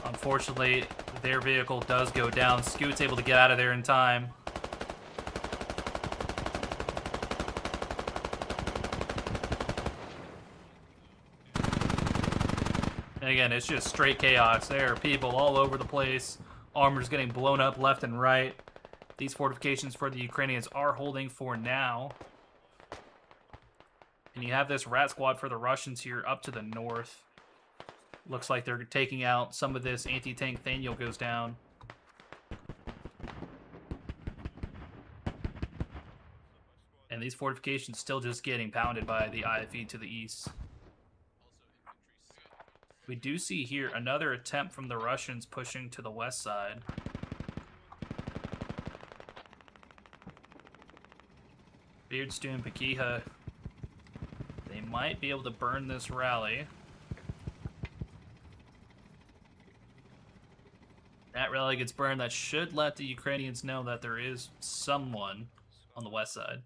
Unfortunately, their vehicle does go down. Scoot's able to get out of there in time. And again, it's just straight chaos. There are people all over the place. Armor's getting blown up left and right. These fortifications for the Ukrainians are holding for now. And you have this rat squad for the Russians here up to the north. Looks like they're taking out some of this anti-tank. Thaniel goes down. And these fortifications still just getting pounded by the IFE to the east. We do see here another attempt from the Russians pushing to the west side. Beardstew and Pakiha, they might be able to burn this rally. That rally gets burned. That should let the Ukrainians know that there is someone on the west side.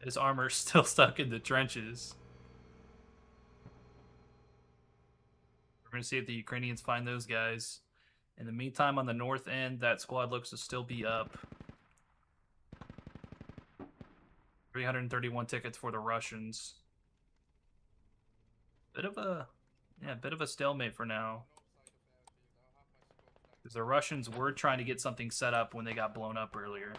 His armor's still stuck in the trenches. We're going to see if the Ukrainians find those guys. In the meantime, on the north end, that squad looks to still be up. 331 tickets for the Russians. Bit of a stalemate for now. Because the Russians were trying to get something set up when they got blown up earlier.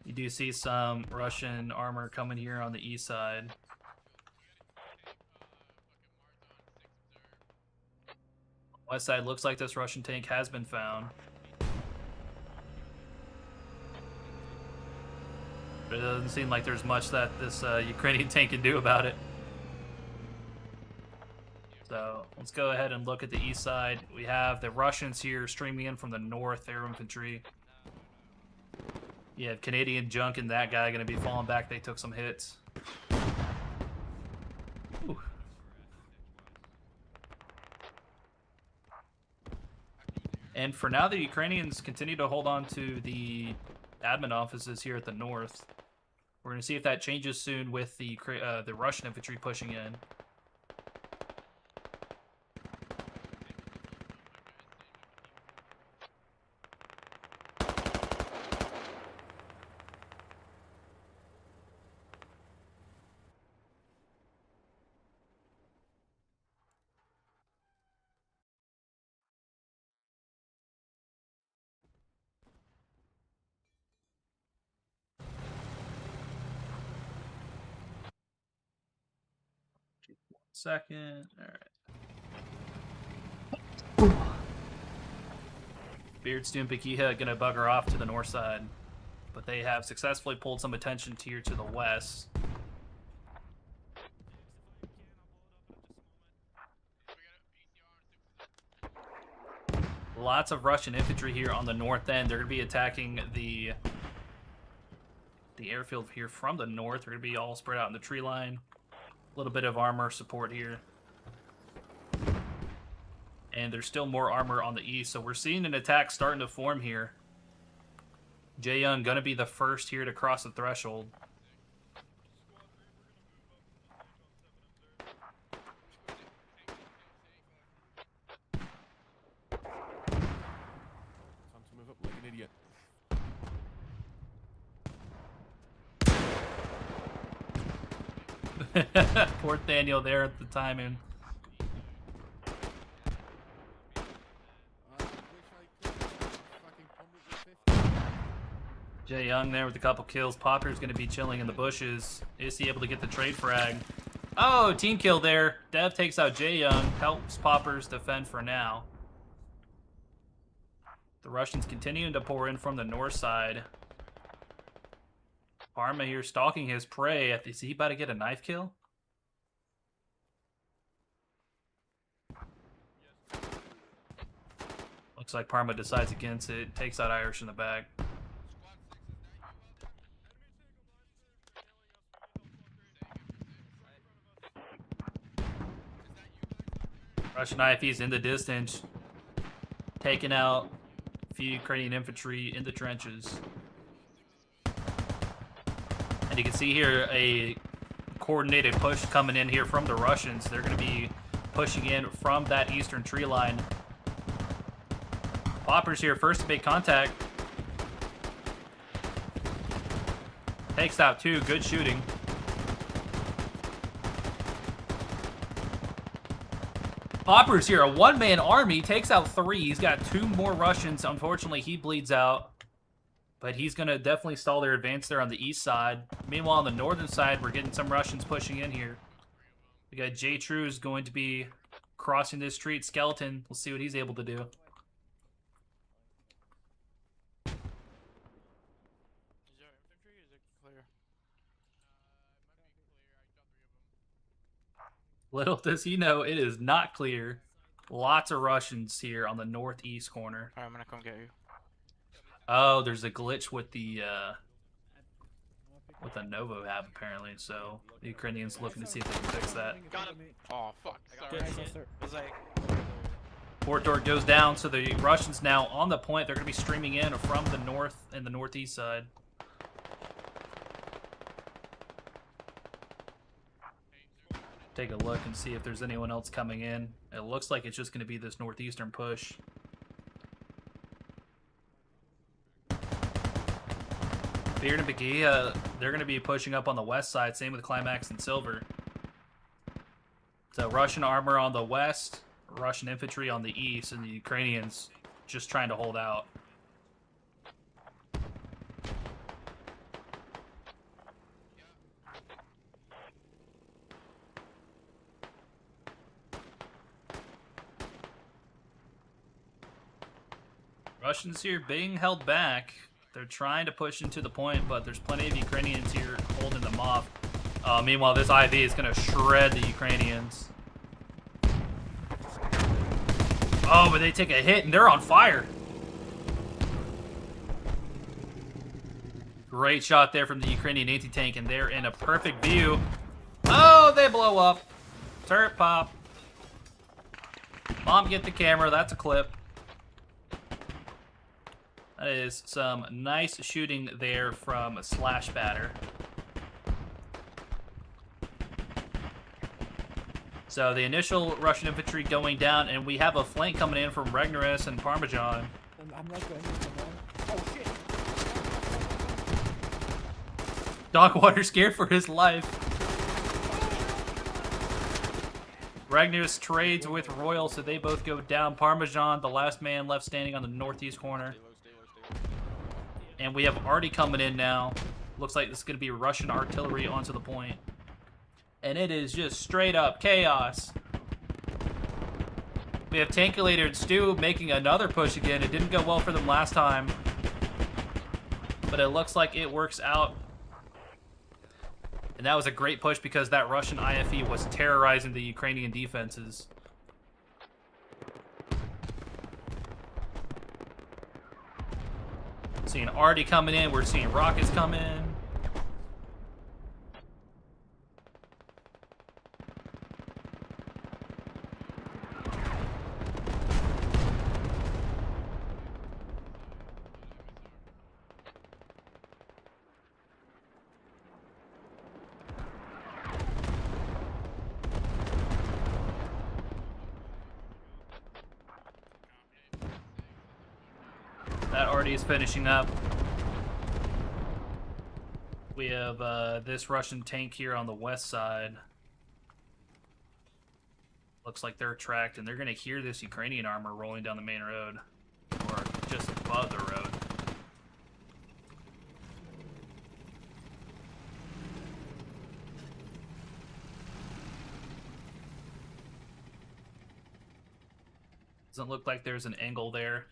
You do see some Russian armor coming here on the east side. West side looks like this Russian tank has been found. But it doesn't seem like there's much that this Ukrainian tank can do about it. So let's go ahead and look at the east side. We have the Russians here streaming in from the north, air infantry. You have Canadian junk and that guy going to be falling back. They took some hits. Ooh. And for now, the Ukrainians continue to hold on to the admin offices here at the north. We're going to see if that changes soon with the Russian infantry pushing in. Second. All right. Beardstew and Bakiha gonna bugger off to the north side, but they have successfully pulled some attention here to the west. Lots of Russian infantry here on the north end. They're gonna be attacking the airfield here from the north. They're gonna be all spread out in the tree line. A little bit of armor support here. And there's still more armor on the east, so we're seeing an attack starting to form here. Jae Young gonna be the first here to cross the threshold. Time to move up like an idiot. Poor Daniel there at the timing. Jae Young there with a couple kills. Popper's going to be chilling in the bushes. Is he able to get the trade frag? Oh, team kill there. Dev takes out Jae Young. Helps Poppers defend for now. The Russians continuing to pour in from the north side. Parma here stalking his prey. Is he about to get a knife kill? Looks like Parma decides against it. Takes out Irish in the back. Russian IFE's in the distance, taking out a few Ukrainian infantry in the trenches. And you can see here a coordinated push coming in here from the Russians. They're going to be pushing in from that eastern tree line. Poppers here first to make contact. Takes out two. Good shooting. Poppers here, a one-man army, takes out three. He's got two more Russians. Unfortunately, he bleeds out. But he's going to definitely stall their advance there on the east side. Meanwhile, on the northern side, we're getting some Russians pushing in here. We got J. True is going to be crossing this street. Skeleton, we'll see what he's able to do. Is there infantry or is it clear? It might be clear. I got 3 of them. Little does he know, it is not clear. Lots of Russians here on the northeast corner. Alright, I'm gonna come get you. Oh, there's a glitch with the Novo app apparently, so the Ukrainians looking to see if they can fix that. Got him. Oh fuck. Good. It was like Port door goes down, so the Russians now on the point. They're going to be streaming in from the north and the northeast side. Take a look and see if there's anyone else coming in. It looks like it's just going to be this northeastern push. Beard and Bagia, they're going to be pushing up on the west side. Same with Climax and Silver. So Russian armor on the west, Russian infantry on the east, and the Ukrainians just trying to hold out. Russians here being held back. They're trying to push into the point, but there's plenty of Ukrainians here holding them off. Meanwhile, this IV is going to shred the Ukrainians. Oh, but they take a hit and they're on fire. Great shot there from the Ukrainian anti-tank, and they're in a perfect view. Oh, they blow up. Turret pop. Mom, get the camera. That's a clip. That is some nice shooting there from Slash Batter. So the initial Russian infantry going down, and we have a flank coming in from Regnerus and Parmesan. I'm not going to man. Oh shit! Dogwater scared for his life. Regnerus trades with Royal, so they both go down. Parmesan, the last man left standing on the northeast corner. And we have Artie coming in now. Looks like this is going to be Russian artillery onto the point. And it is just straight up chaos. We have Tankulator and Stu making another push again. It didn't go well for them last time. But it looks like it works out. And that was a great push because that Russian IFE was terrorizing the Ukrainian defenses. Seeing Artie coming in, we're seeing rockets come in. That Artie is finishing up. We have this Russian tank here on the west side. Looks like they're tracked, and they're going to hear this Ukrainian armor rolling down the main road. Or just above the road. Doesn't look like there's an angle there.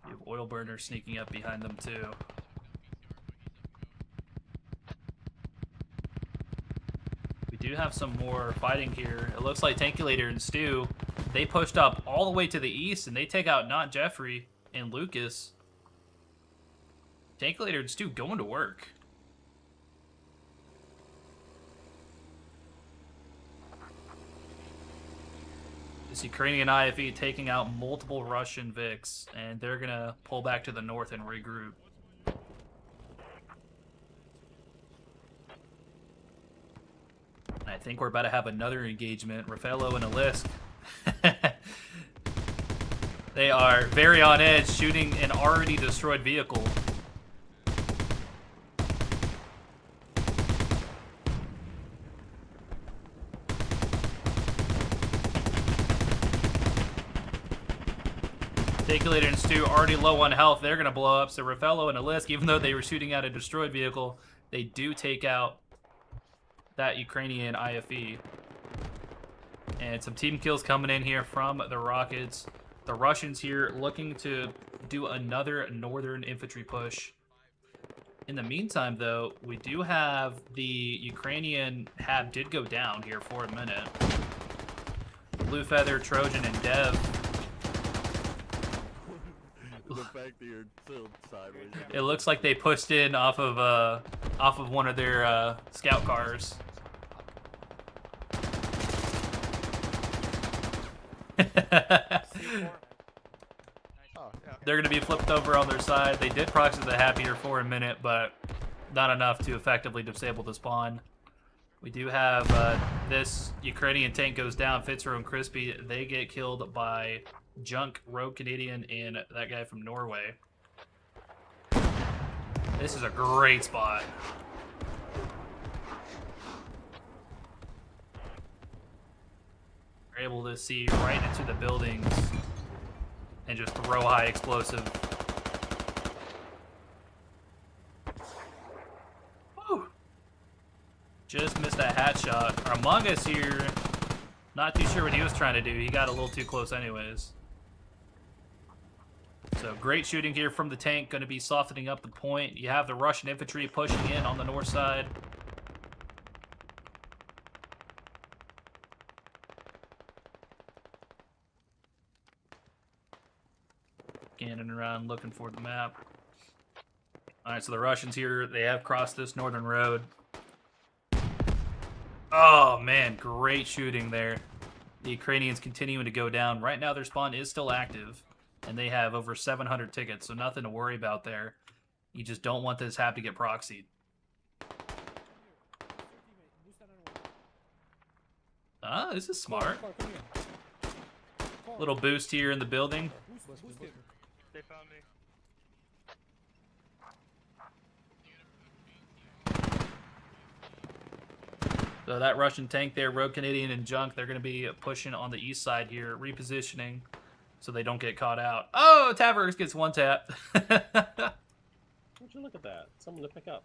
You have oil burners sneaking up behind them too. We do have some more fighting here. It looks like Tankulator and Stu, they pushed up all the way to the east, and they take out not Jeffrey and Lucas. Tankulator and Stu going to work. This Ukrainian IFE taking out multiple Russian Vics, and they're going to pull back to the north and regroup. And I think we're about to have another engagement. Raffaello and Alisk. They are very on edge, shooting an already destroyed vehicle. Tankulator and Stu already low on health. They're going to blow up. So Raffaello and Alisk, even though they were shooting at a destroyed vehicle, they do take out that Ukrainian IFE. And some team kills coming in here from the Rockets. The Russians here looking to do another northern infantry push. In the meantime, though, we do have the Ukrainian Hab did go down here for a minute. Blue Feather, Trojan, and Dev. The fact that you're still sideways. It looks like they pushed in off of one of their scout cars. They're going to be flipped over on their side. They did proxy the Hab here for a minute, but not enough to effectively disable the spawn. We do have this Ukrainian tank goes down. Fitzrow and Crispy, they get killed by Junk, Rogue Canadian, and that guy from Norway. This is a great spot. We're able to see right into the buildings and just throw high explosive. Woo! Just missed that hat shot. Our Among Us here, not too sure what he was trying to do. He got a little too close anyways. So So great shooting here from the tank, going to be softening up the point. You have the Russian infantry pushing in on the north side. Scanning around, looking for the map. All right, so the Russians here, they have crossed this northern road. Oh, man, great shooting there. The Ukrainians continuing to go down. Right now, their spawn is still active, and they have over 700 tickets, so nothing to worry about there. You just don't want this hab to get proxied. Ah, this is smart. Little boost here in the building. They found me. So that Russian tank there, Rogue Canadian and Junk, they're going to be pushing on the east side here, repositioning so they don't get caught out. Oh, Tavers gets one tap. Would you look at that? Someone to pick up.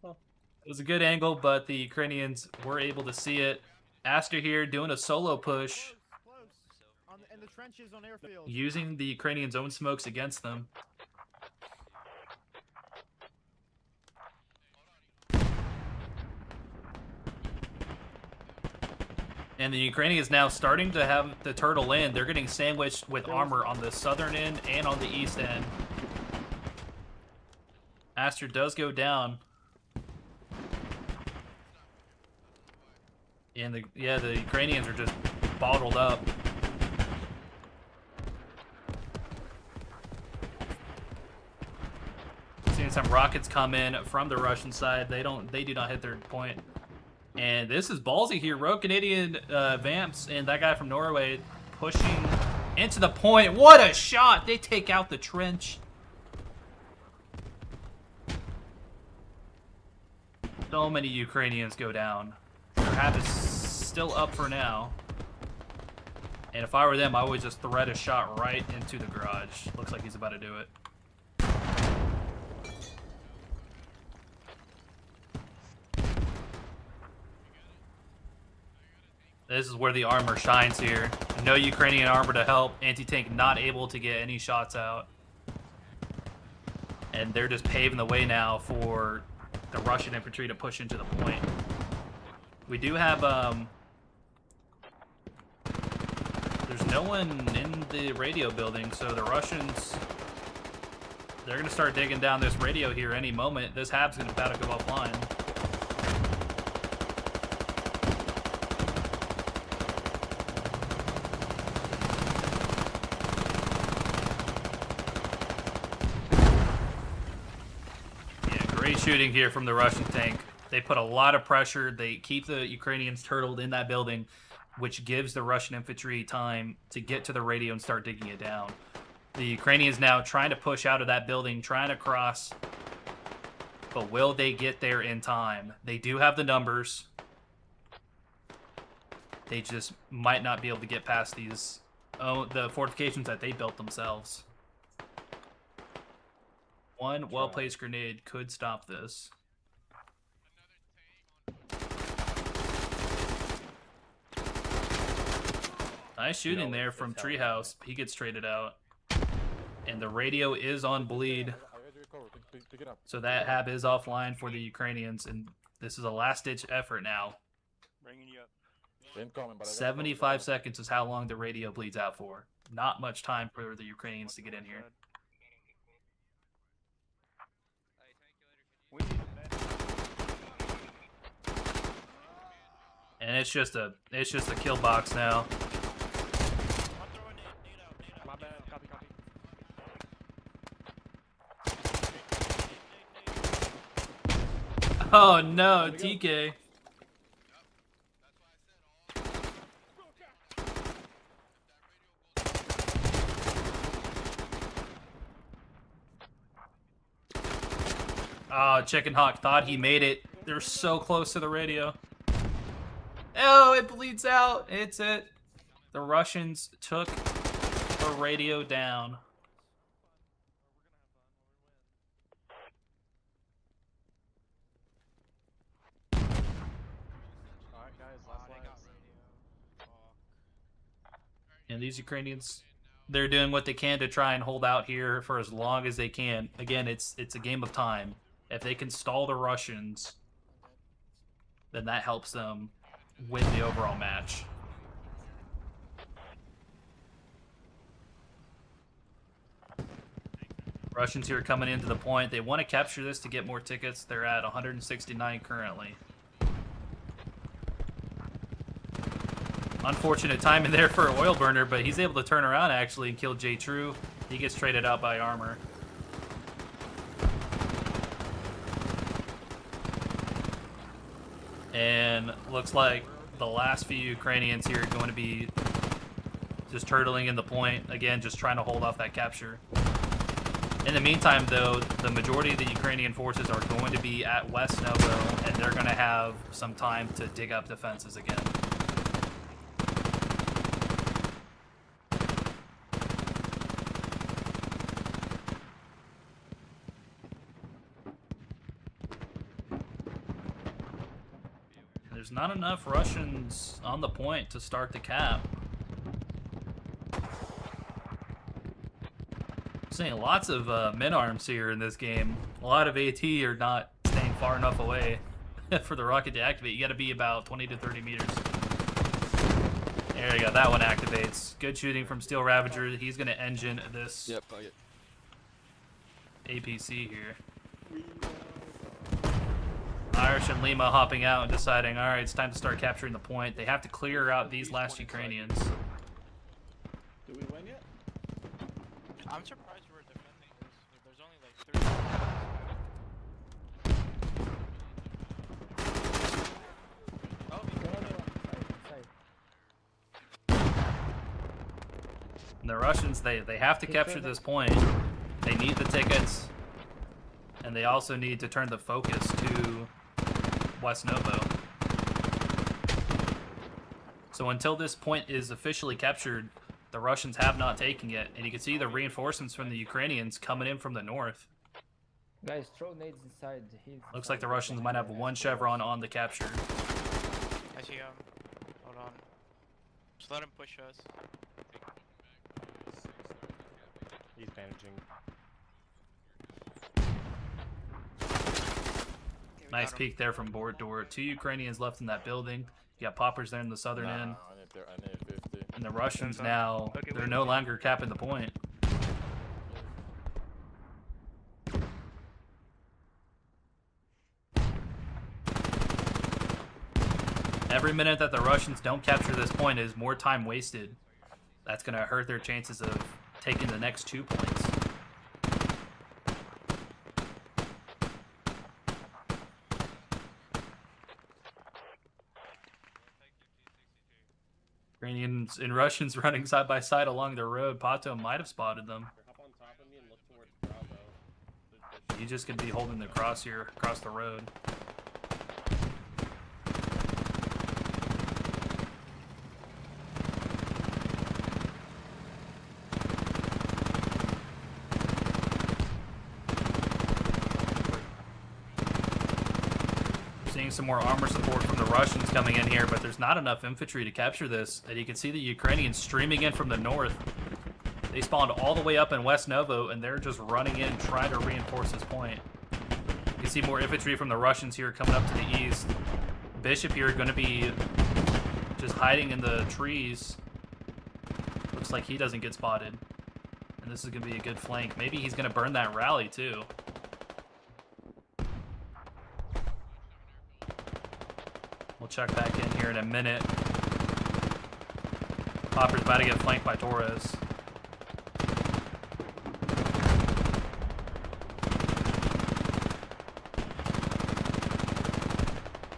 It was a good angle, but the Ukrainians were able to see it. Aster here doing a solo push, In the trenches on airfield. using the Ukrainians' own smokes against them. And the Ukrainians now starting to have the turtle land. They're getting sandwiched with armor on the southern end and on the east end. Aster does go down. And the Ukrainians are just bottled up. Seeing some rockets come in from the Russian side. They do not hit their point. And this is ballsy here. Rogue Canadian Vamps and that guy from Norway pushing into the point. What a shot! They take out the trench. So many Ukrainians go down. Their hab is still up for now. And if I were them, I would just thread a shot right into the garage. Looks like he's about to do it. This is where the armor shines here. No Ukrainian armor to help. Anti-tank not able to get any shots out. And they're just paving the way now for the Russian infantry to push into the point. We do have, there's no one in the radio building, so the Russians, they're going to start digging down this radio here any moment. This hab's about to go offline. Great shooting here from the Russian tank. They put a lot of pressure. They keep the Ukrainians turtled in that building, which gives the Russian infantry time to get to the radio and start digging it down. The Ukrainians now trying to push out of that building, trying to cross. But will they get there in time? They do have the numbers. They just might not be able to get past these, the fortifications that they built themselves. One well-placed grenade could stop this. Nice shooting there from Treehouse. He gets traded out. And the radio is on bleed. So that hab is offline for the Ukrainians. And this is a last-ditch effort now. Bringing you up. 75 seconds is how long the radio bleeds out for. Not much time for the Ukrainians to get in here. We need a med. And it's just a kill box now. I'm throwing nade out. My bad. Copy. Oh no, TK. Oh, Chicken Hawk thought he made it. They're so close to the radio. Oh, it bleeds out. It's it. The Russians took the radio down. Alright, guys, last line. And these Ukrainians they're doing what they can to try and hold out here for as long as they can. Again, it's a game of time. If they can stall the Russians, then that helps them win the overall match. Russians here coming into the point. They want to capture this to get more tickets. They're at 169 currently. Unfortunate timing there for Oil Burner, but he's able to turn around actually and kill J True. He gets traded out by Armor. And looks like the last few Ukrainians here are going to be just turtling in the point. Again, just trying to hold off that capture. In the meantime, though, the majority of the Ukrainian forces are going to be at West Novo, and they're going to have some time to dig up defenses again. There's not enough Russians on the point to start the cap. Seeing lots of min-arms here in this game. A lot of AT are not staying far enough away for the rocket to activate. You got to be about 20 to 30 meters. There you go. That one activates. Good shooting from Steel Ravager. He's going to engine this APC here. Irish and Lima hopping out and deciding, all right, it's time to start capturing the point. They have to clear out these last Ukrainians. Do we win yet? I'm surprised we're defending this. There's only like 30. And the Russians, they have to capture this point. They need the tickets. And they also need to turn the focus to West Novo. So until this point is officially captured, the Russians have not taken it. And you can see the reinforcements from the Ukrainians coming in from the north. Guys, throw nades inside. Looks like the Russians might have one chevron on the capture. I see him. Hold on. Just let him push us. He's managing. Nice peek there from board door. 2 Ukrainians left in that building. You got poppers there in the southern end. I need 50. And the Russians now, they're no longer capping the point. Every minute that the Russians don't capture this point is more time wasted. That's going to hurt their chances of taking the next 2 points. Ukrainians and Russians running side by side along the road. Pato might have spotted them. Hop on top of me and look towards Bravo. He's just going to be holding the cross here across the road. Seeing some more armor support from the Russians coming in here, but there's not enough infantry to capture this. And you can see the Ukrainians streaming in from the north. They spawned all the way up in West Novo, and they're just running in, trying to reinforce this point. You can see more infantry from the Russians here coming up to the east. Bishop here going to be just hiding in the trees. Looks like he doesn't get spotted. And this is going to be a good flank. Maybe he's going to burn that rally, too. We'll check back in here in a minute. Popper's about to get flanked by Torres.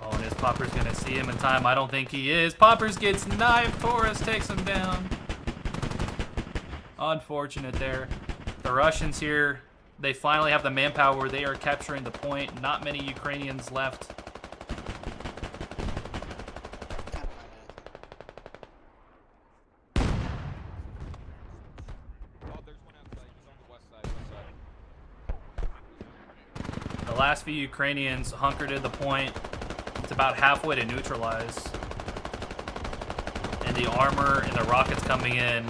Oh, and his Popper's gonna see him in time. I don't think he is. Poppers gets knifed. Torres takes him down. Unfortunate there. The Russians here, they finally have the manpower where they are capturing the point. Not many Ukrainians left. The last few Ukrainians hunkered at the point. It's about halfway to neutralize. And the armor and the rockets coming in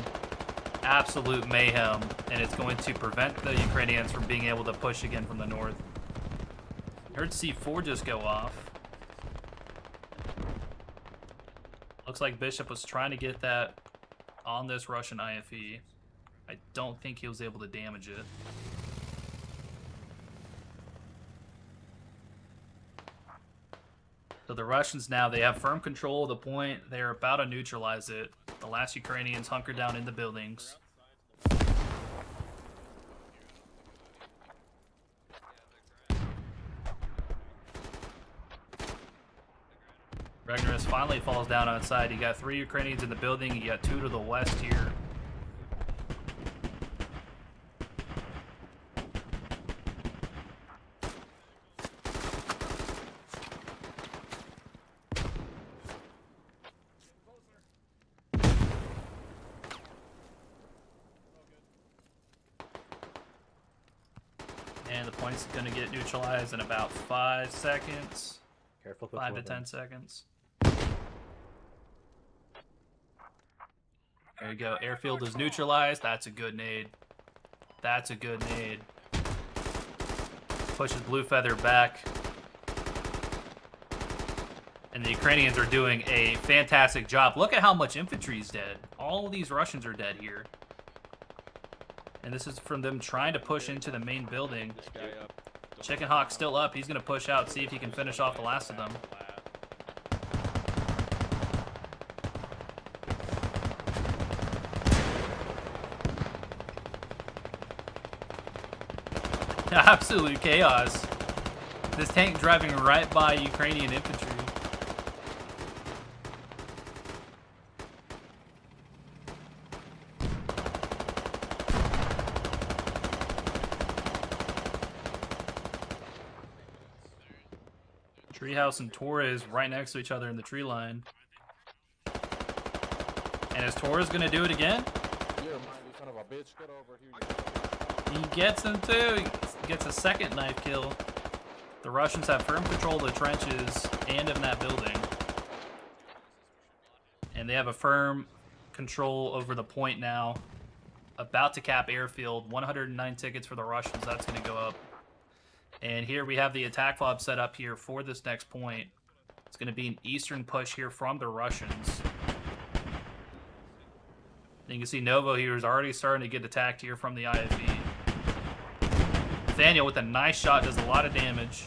absolute mayhem, and it's going to prevent the Ukrainians from being able to push again from the north. I heard C4 just go off. Looks like Bishop was trying to get that on this Russian IFE. I don't think he was able to damage it. So the Russians now, they have firm control of the point. They're about to neutralize it. The last Ukrainians hunker down in the buildings. Ragnarus finally falls down outside. You got 3 Ukrainians in the building. You got 2 to the west here. And the point's going to get neutralized in about 5 seconds. Careful. 5 to 10 seconds. There you go. Airfield is neutralized. That's a good nade. That's a good nade. Pushes Blue Feather back. And the Ukrainians are doing a fantastic job. Look at how much infantry is dead. All of these Russians are dead here. And this is from them trying to push into the main building. This guy up. Chicken Hawk's still up. He's going to push out, see if he can finish off the last of them. Absolute chaos. This tank driving right by Ukrainian infantry. Treehouse and Torres right next to each other in the tree line. And is Torres going to do it again? You're mine, you son of a bitch. Get over here. He gets him too. He gets a second knife kill. The Russians have firm control of the trenches and in that building. And they have a firm control over the point now. About to cap airfield. 109 tickets for the Russians. That's going to go up. And here we have the attack fob set up here for this next point. It's going to be an eastern push here from the Russians. And you can see Novo here is already starting to get attacked here from the IFE. Nathaniel with a nice shot does a lot of damage.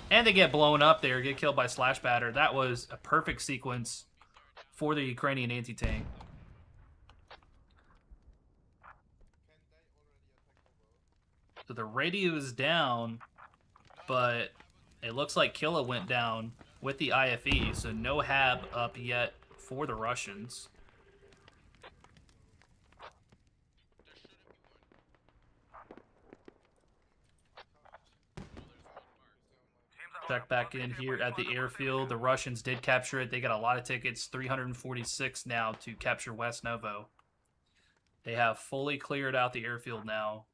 And they get blown up there, get killed by Slash Batter. That was a perfect sequence for the Ukrainian anti-tank. So the radio is down, but it looks like Killa went down with the IFE, so no HAB up yet for the Russians. Check back in here at the airfield. The Russians did capture it. They got a lot of tickets, 346 now to capture West Novo. They have fully cleared out the airfield now.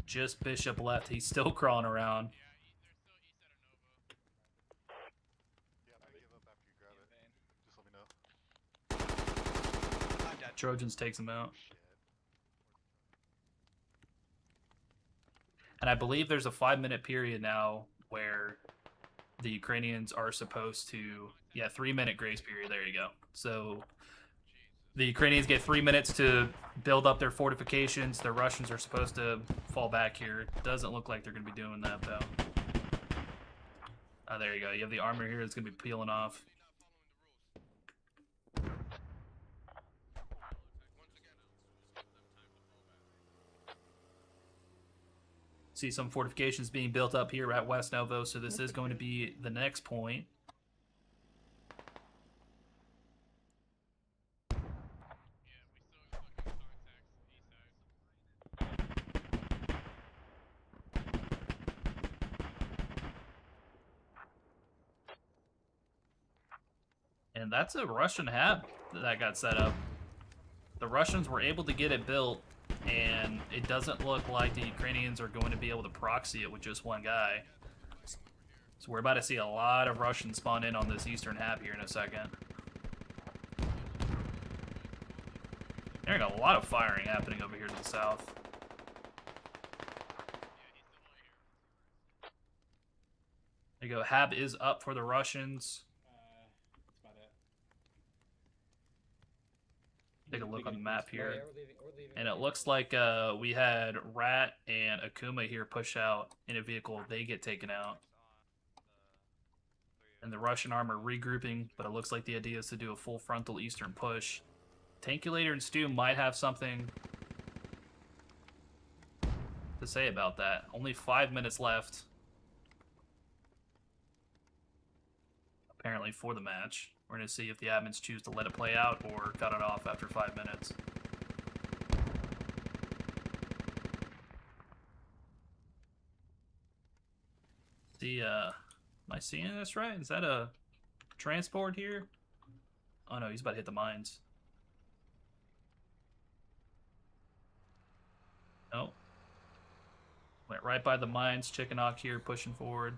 Just Bishop left. He's still crawling around. Trojans takes him out. And I believe there's a 5-minute period now where the Ukrainians are supposed to... Yeah, 3-minute grace period. There you go. So the Ukrainians get 3 minutes to build up their fortifications. The Russians are supposed to fall back here. Doesn't look like they're going to be doing that, though. Oh, there you go. You have the armor here that's going to be peeling off. See some fortifications being built up here at West Novo, so this is going to be the next point. And that's a Russian HAB that got set up. The Russians were able to get it built, and it doesn't look like the Ukrainians are going to be able to proxy it with just one guy. So we're about to see a lot of Russians spawn in on this eastern HAB here in a second. There's a lot of firing happening over here to the south. There you go. Hab is up for the Russians. That's about it. Take a look on the map Oh, yeah, here. we're leaving. And it looks like we had Rat and Akuma here push out in a vehicle. They get taken out. And the Russian armor regrouping, but it looks like the idea is to do a full frontal eastern push. Tankulator and Stu might have something to say about that. Only 5 minutes left. Apparently for the match. We're going to see if the admins choose to let it play out or cut it off after 5 minutes. Am I seeing this right? Is that a transport here? Oh no, he's about to hit the mines. Nope. Went right by the mines. Chickenhawk here pushing forward.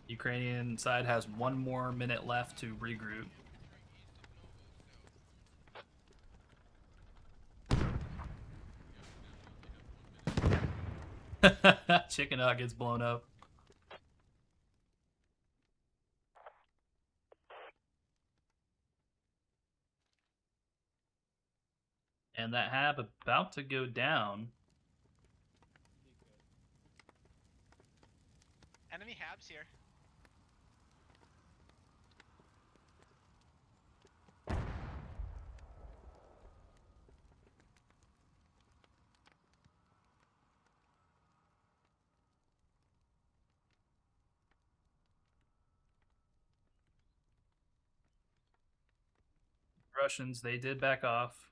Ukrainian side has 1 more minute left to regroup. Chickenhawk gets blown up. And that hab about to go down. Enemy habs here. Russians, they did back off.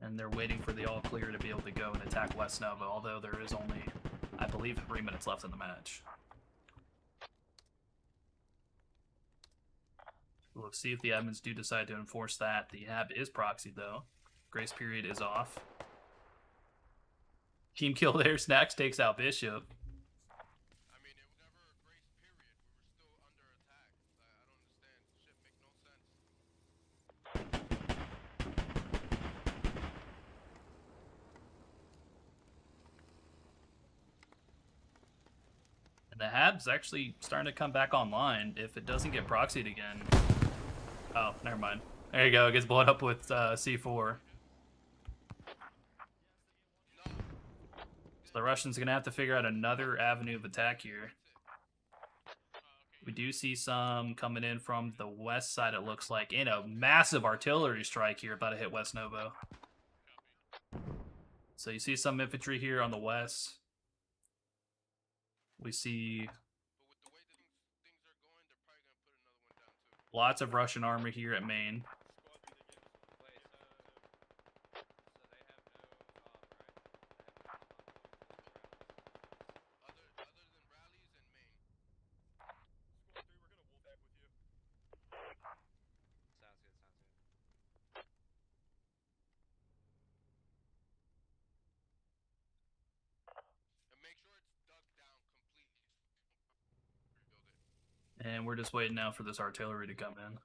And they're waiting for the all clear to be able to go and attack West Nova, although there is only, I believe, 3 minutes left in the match. We'll see if the admins do decide to enforce that. The hab is proxied, though. Grace period is off. Team kill there. Snacks takes out Bishop. I mean, it was never a grace period. We were still under attack. I don't understand. Shit make no sense. And the hab's actually starting to come back online if it doesn't get proxied again. Oh, never mind. There you go. It gets blown up with C4. So the Russians are going to have to figure out another avenue of attack here. We do see some coming in from the west side, it looks like, in a massive artillery strike here about to hit West Novo. So you see some infantry here on the west. We see But with the way that things are going, they're probably gonna put another one down too. lots of Russian armor here at Maine. Other than rallies and main. Squad 3, we're gonna wolf back with you. Sounds good, sounds good. And make sure it's dug down completely. Rebuild it. And we're just waiting now for this artillery to come in.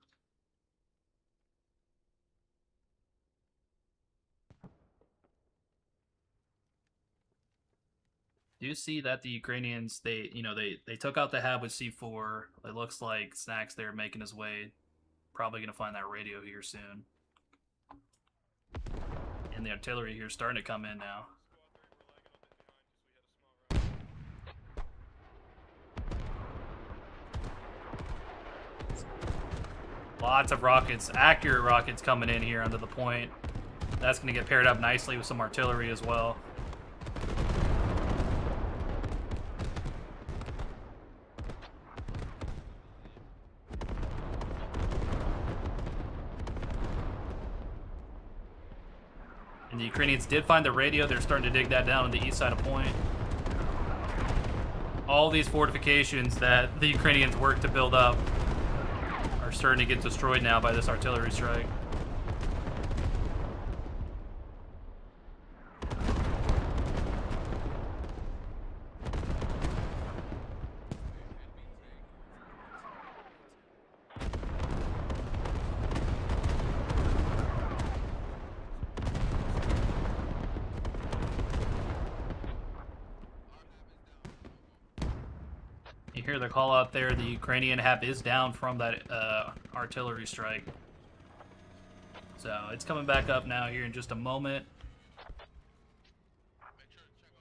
Do you see that the Ukrainians, they took out the hab with C4. It looks like Snacks there making his way. Probably going to find that radio here soon. And the artillery here is starting to come in now. Squad 3, we're lagging a bit behind because we had a small round. Lots of rockets, accurate rockets coming in here under the point. That's going to get paired up nicely with some artillery as well. And the Ukrainians did find the radio. They're starting to dig that down on the east side of point. All these fortifications that the Ukrainians worked to build up are starting to get destroyed now by this artillery strike. hear the call out there. The Ukrainian HAP is down from that artillery strike. So it's coming back up now here in just a moment.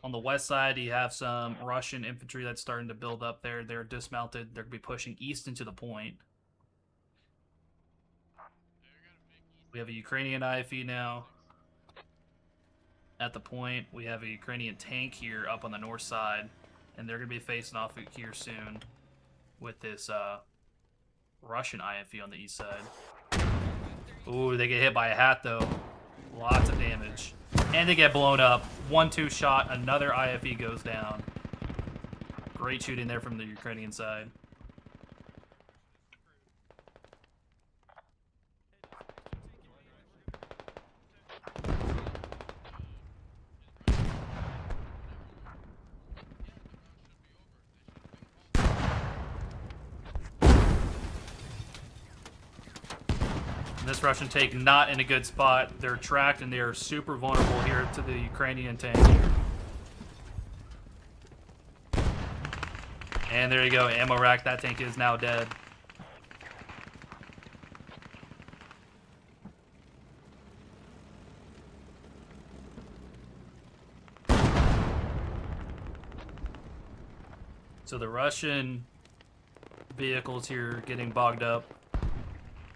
On the west side, you have some Russian infantry that's starting to build up there. They're dismounted. They're going to be pushing east into the point. We have a Ukrainian IFE now at the point. We have a Ukrainian tank here up on the north side. And they're going to be facing off here soon with this Russian IFE on the east side. Ooh, they get hit by a hat, though. Lots of damage. And they get blown up. 1-2 shot. Another IFE goes down. Great shooting there from the Ukrainian side. And this Russian tank not in a good spot. They're tracked and they are super vulnerable here to the Ukrainian tank. And there you go, ammo rack. That tank is now dead. So the Russian vehicles here getting bogged up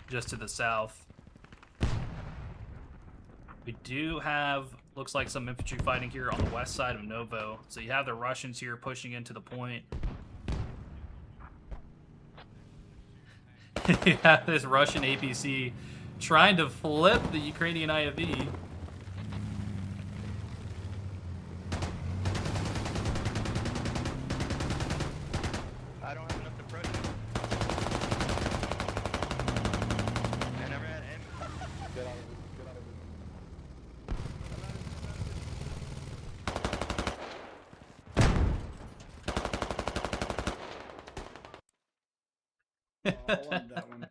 just to the south. We do have, looks like some infantry fighting here on the west side of Novo. So you have the Russians here pushing into the point. You have this Russian APC trying to flip the Ukrainian IFE. I don't have enough to press it. I never had ammo. Get out of it. Get out of it. I love that one.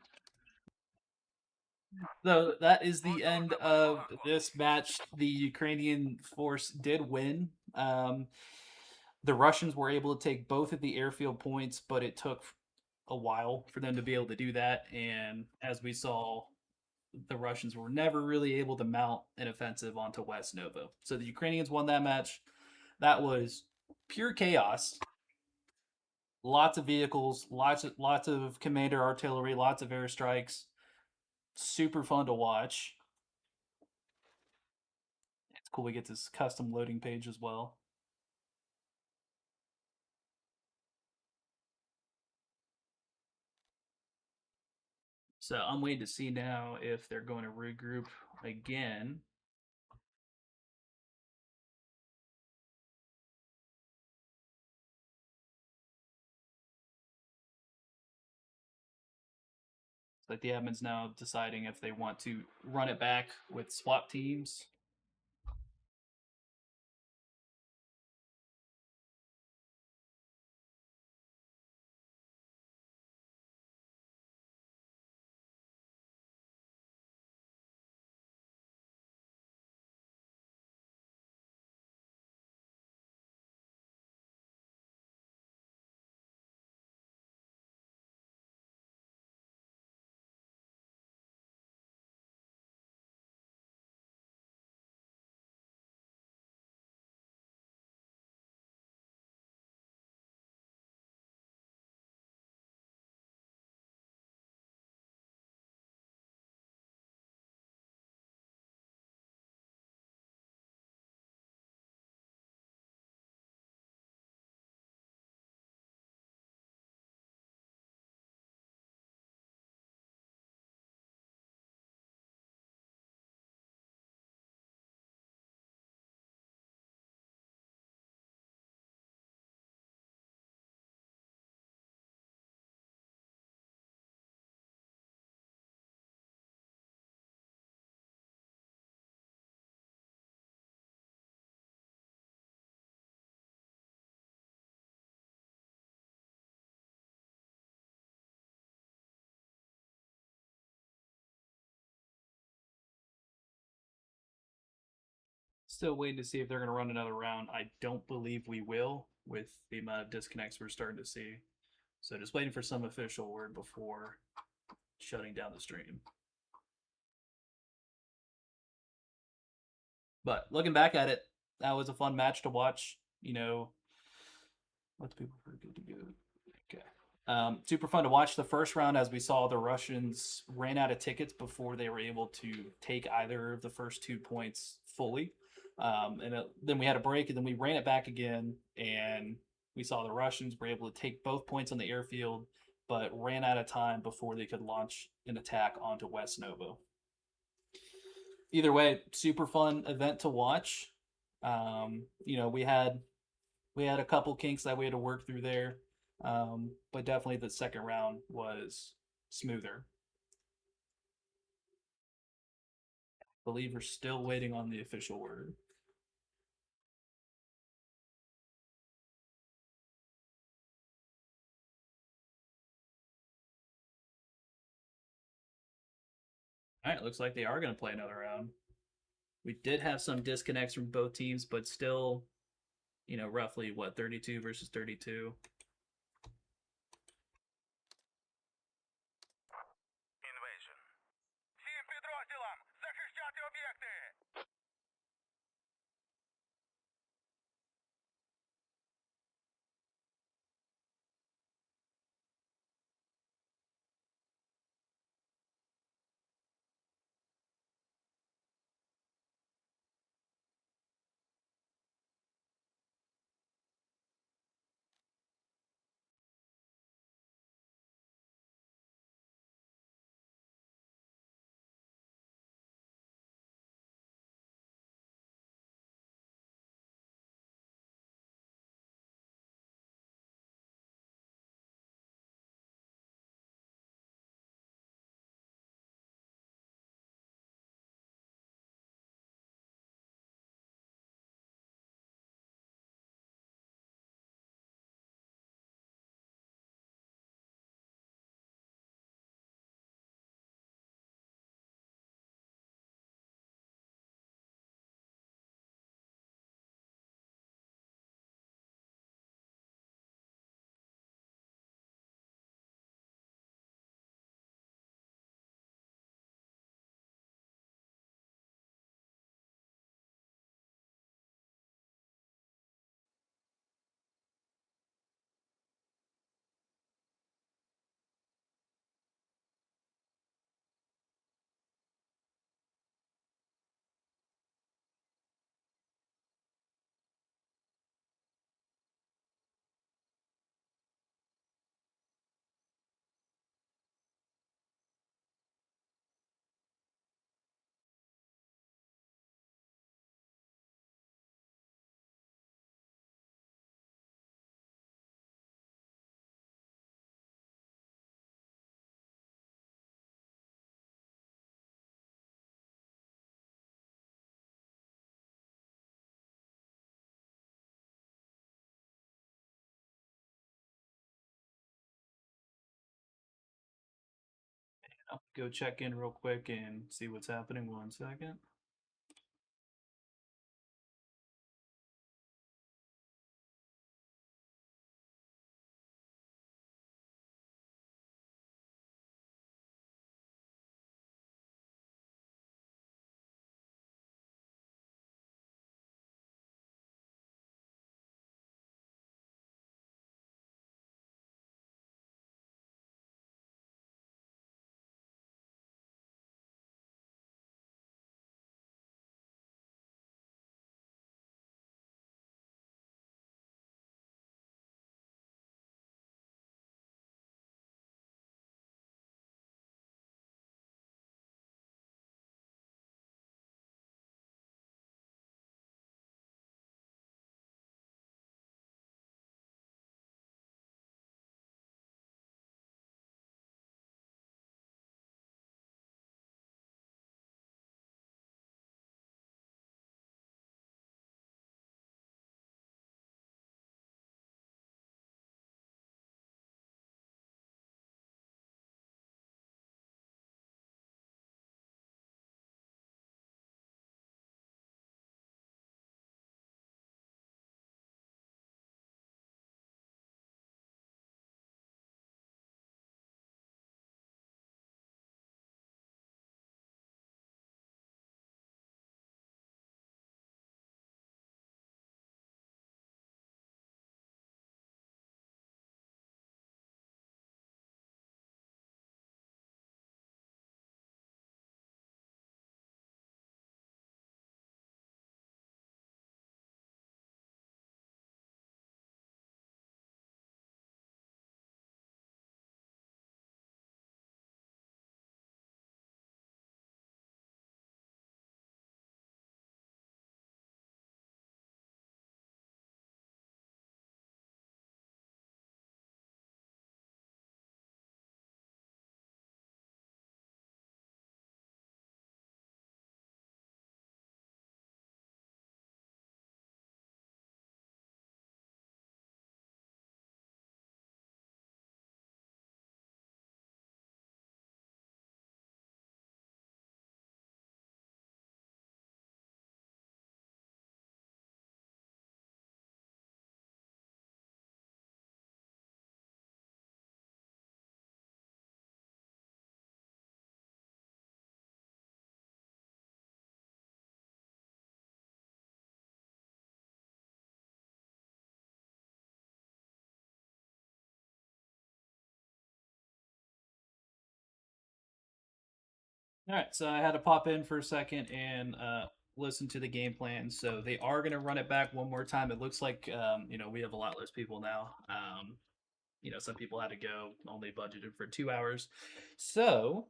So that is the end of this match. The Ukrainian force did win. The Russians were able to take both of the airfield points, but it took a while for them to be able to do that. And as we saw, the Russians were never really able to mount an offensive onto West Novo. So the Ukrainians won that match. That was pure chaos. Lots of vehicles, lots of commander artillery, lots of airstrikes. Super fun to watch. It's cool we get this custom loading page as well. So I'm waiting to see now if they're going to regroup again. It's like the admin's now deciding if they want to run it back with swap teams. Still waiting to see if they're going to run another round. I don't believe we will with the amount of disconnects we're starting to see. So just waiting for some official word before shutting down the stream. But looking back at it, that was a fun match to watch. You know, let the people for good to go. Okay. Super fun to watch the first round as we saw the Russians ran out of tickets before they were able to take either of the first 2 points fully. Then we had a break and then we ran it back again and we saw the Russians were able to take both points on the airfield but ran out of time before they could launch an attack onto West Novo. Either way, super fun event to watch. You know, we had a couple kinks that we had to work through there, but definitely the second round was smoother. I believe we're still waiting on the official word. All right, looks like they are going to play another round. We did have some disconnects from both teams, but still, you know, roughly what, 32 versus 32. I'll go check in real quick and see what's happening. 1 second. All right, so I had to pop in for a second and listen to the game plan. So they are going to run it back one more time. It looks like we have a lot less people now. Some people had to go, only budgeted for 2 hours. So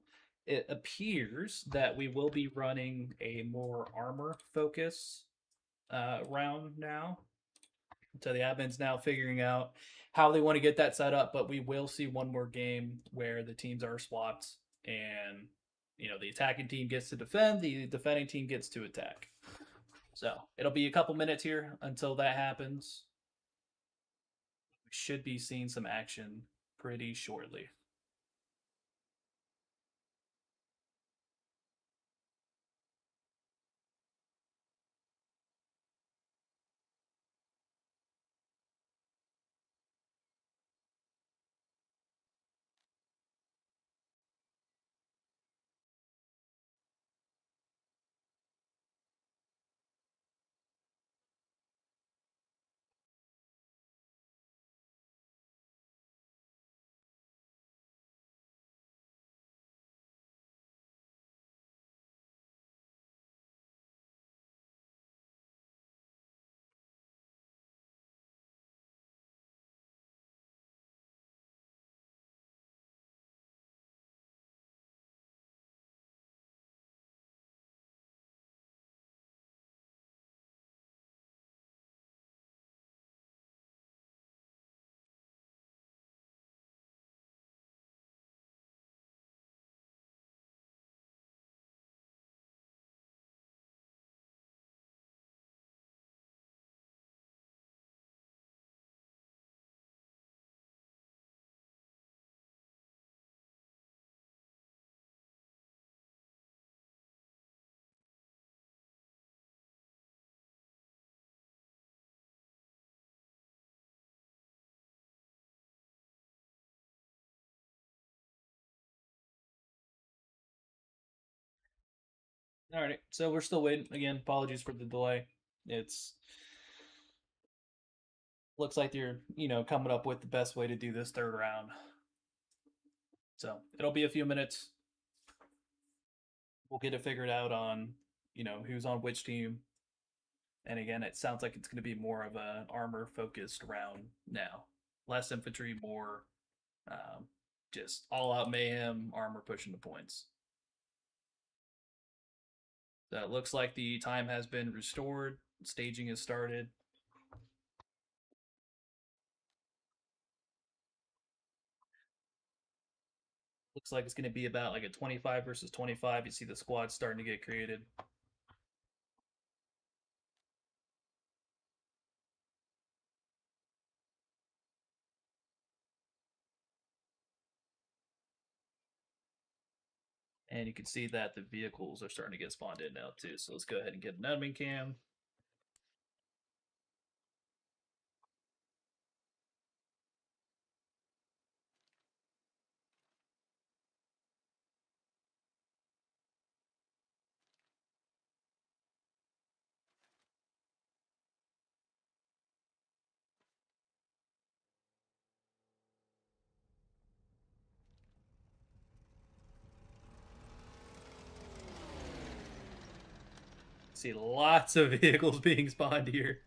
it appears that we will be running a more armor focus round now. So the admin's now figuring out how they want to get that set up, but we will see one more game where the teams are swapped and the attacking team gets to defend, the defending team gets to attack. So it'll be a couple minutes here until that happens. We should be seeing some action pretty shortly. All right, so we're still waiting. Again, apologies for the delay. It's looks like you're, coming up with the best way to do this third round. So it'll be a few minutes. We'll get it figured out on, who's on which team. And again, it sounds like it's going to be more of an armor focused round now. Less infantry, more just all out mayhem, armor pushing the points. So it looks like the time has been restored. Staging has started. Looks like it's going to be about like a 25 versus 25. You see the squad starting to get created. And you can see that the vehicles are starting to get spawned in now too. So let's go ahead and get an admin cam. See lots of vehicles being spawned here.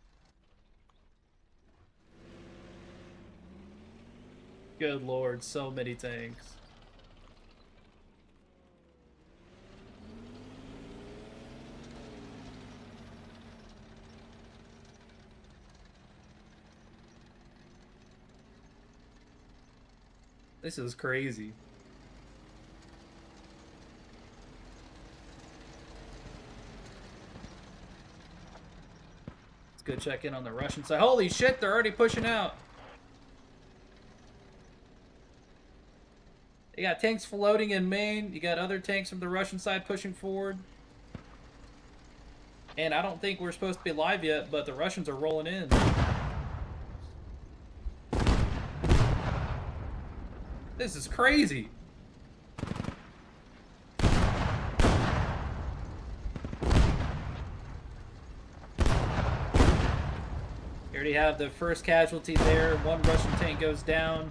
Good lord, so many tanks. This is crazy. Let's go check in on the Russian side. Holy shit, they're already pushing out. You got tanks floating in Maine. You got other tanks from the Russian side pushing forward. And I don't think we're supposed to be live yet, but the Russians are rolling in. This is crazy. You already have the first casualty there. One Russian tank goes down.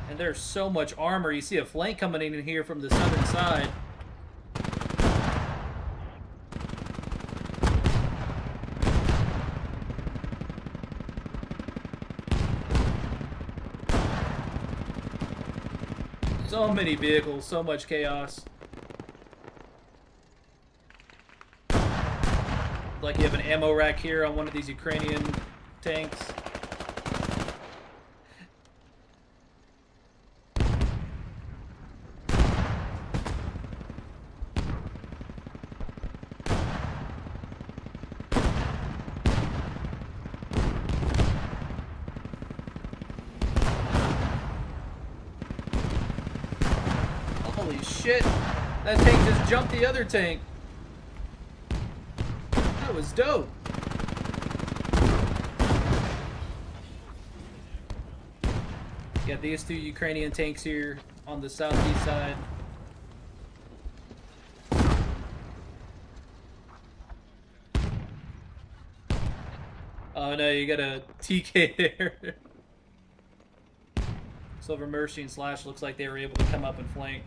And And there's so much armor. You see a flank coming in here from the southern side. So many vehicles, so much chaos. Like you have an ammo rack here on one of these Ukrainian tanks. Holy shit! That tank just jumped the other tank. That was dope. Got these two Ukrainian tanks here on the southeast side. Oh no, you got a TK there. Silver Mercy and Slash looks like they were able to come up and flank.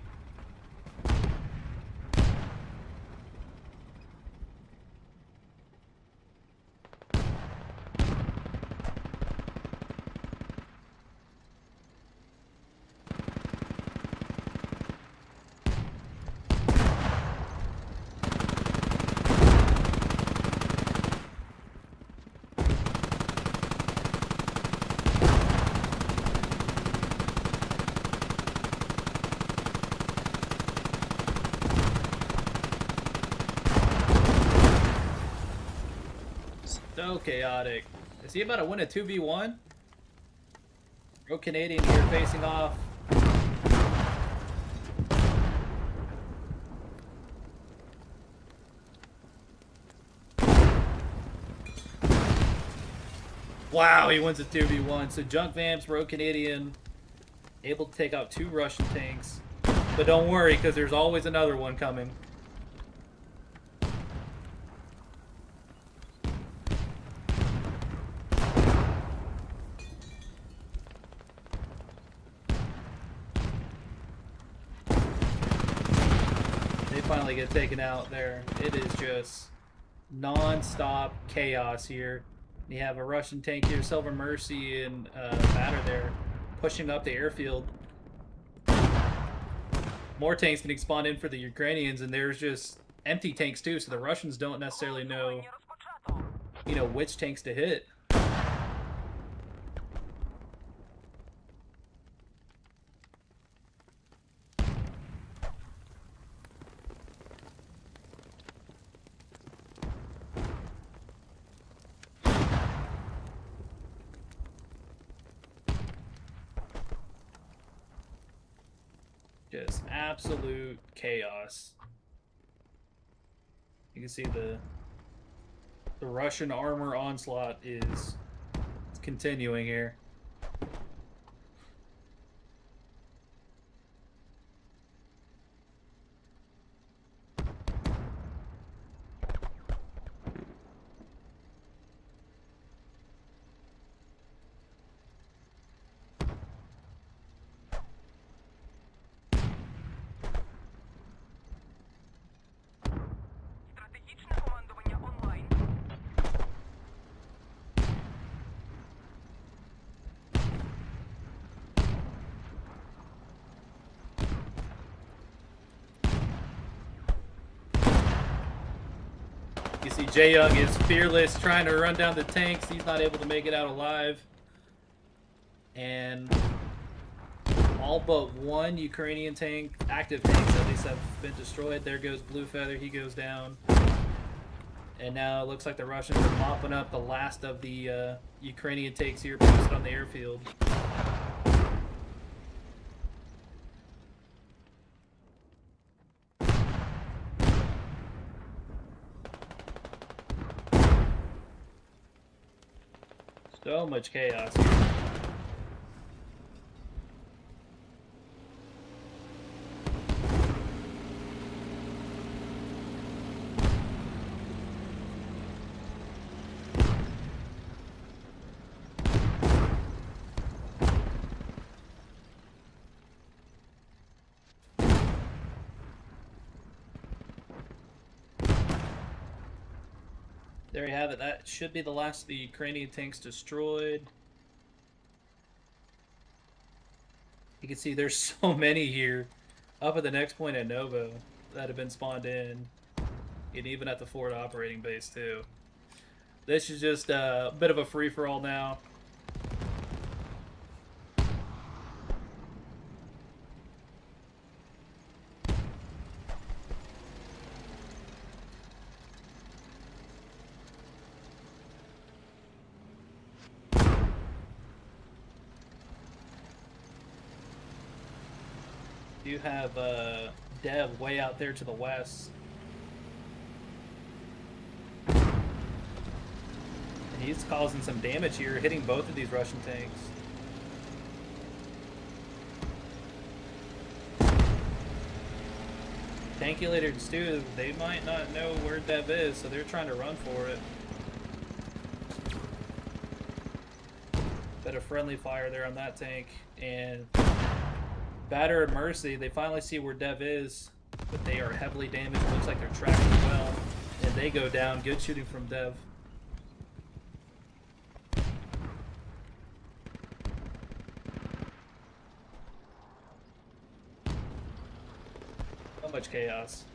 So chaotic. Is he about to win a 2v1? Pro Canadian here facing off. Wow, he wins a 2v1. So Junk Vamps, Rogue Canadian, able to take out 2 Russian tanks. But don't worry, because there's always another one coming. They finally get taken out there. It is just non-stop chaos here. You have a Russian tank here, Silver Mercy, and Batter there, pushing up the airfield. More tanks getting spawned in for the Ukrainians, and there's just empty tanks too, so the Russians don't necessarily know, you know, which tanks to hit. Just absolute chaos. You can see the Russian armor onslaught is continuing here. You see Jae Young is fearless, trying to run down the tanks. He's not able to make it out alive. And all but one Ukrainian tank, active tanks at least, have been destroyed. There goes Blue Feather, he goes down. And now it looks like the Russians are mopping up the last of the Ukrainian tanks here posted on the airfield. So much chaos here. there you have it. That should be the last of the Ukrainian tanks destroyed. You can see there's so many here up at the next point at Novo that have been spawned in, and even at the forward operating base too. This is just a bit of a free-for-all now. You have Dev way out there to the west. And he's causing some damage here, hitting both of these Russian tanks. Tankulator and Stu, they might not know where Dev is, so they're trying to run for it. Bit of friendly fire there on that tank. And Batter and Mercy, they finally see where Dev is, but they are heavily damaged. Looks like they're tracking well, and they go down. Good shooting from Dev. So much chaos.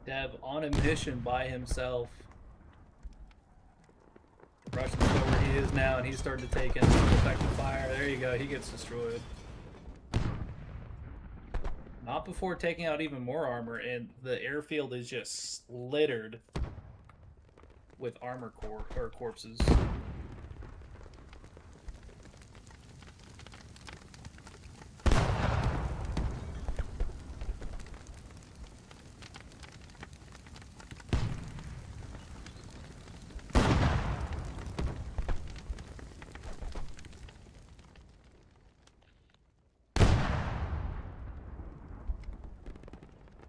Dev on a mission by himself. The Russians know where he is now, and he's starting to take in effective fire. There you go, he gets destroyed. Not before taking out even more armor, and the airfield is just littered with armor corpses.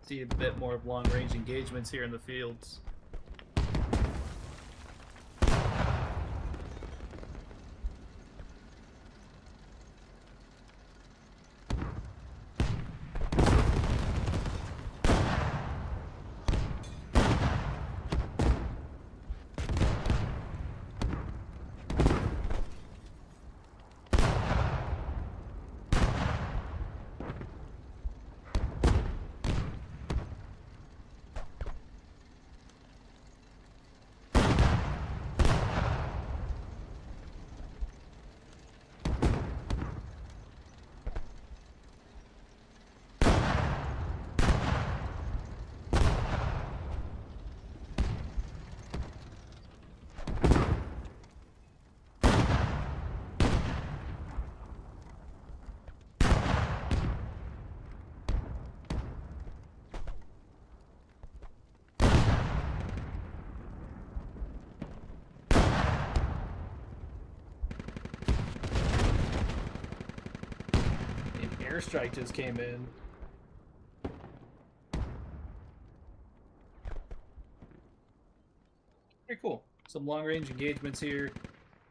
See a bit more of long-range engagements here in the fields. Airstrike just came in. Pretty cool. Some long-range engagements here.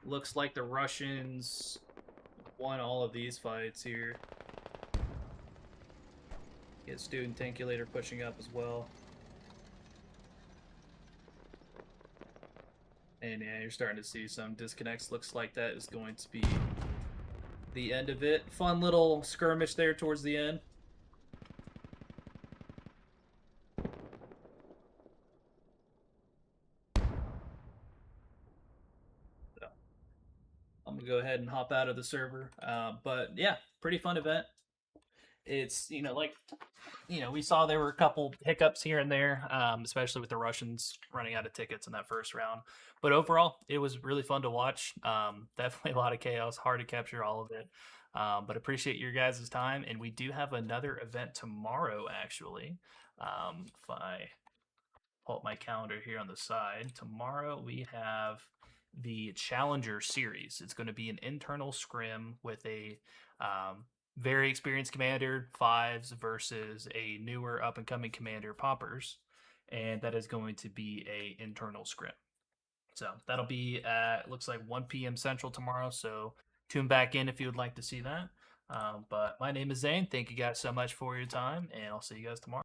Looks like the Russians won all of these fights here. Get Student Tankulator pushing up as well. And yeah, you're starting to see some disconnects. Looks like that is going to be the end of it. Fun little skirmish there towards the end. So, I'm gonna go ahead and hop out of the server. But yeah, pretty fun event. It's we saw there were a couple hiccups here and there, especially with the Russians running out of tickets in that first round. But overall, it was really fun to watch. Definitely a lot of chaos, hard to capture all of it. But appreciate your guys' time, and we do have another event tomorrow. Actually, if I pull up my calendar here on the side, tomorrow we have the Challenger Series. It's going to be an internal scrim with a very experienced commander, fives, versus a newer up and coming commander, poppers, and that is going to be a internal scrim. So that'll be at looks like 1 p.m. Central tomorrow. So tune back in if you would like to see that. But my name is Zane. Thank you guys so much for your time, and I'll see you guys tomorrow.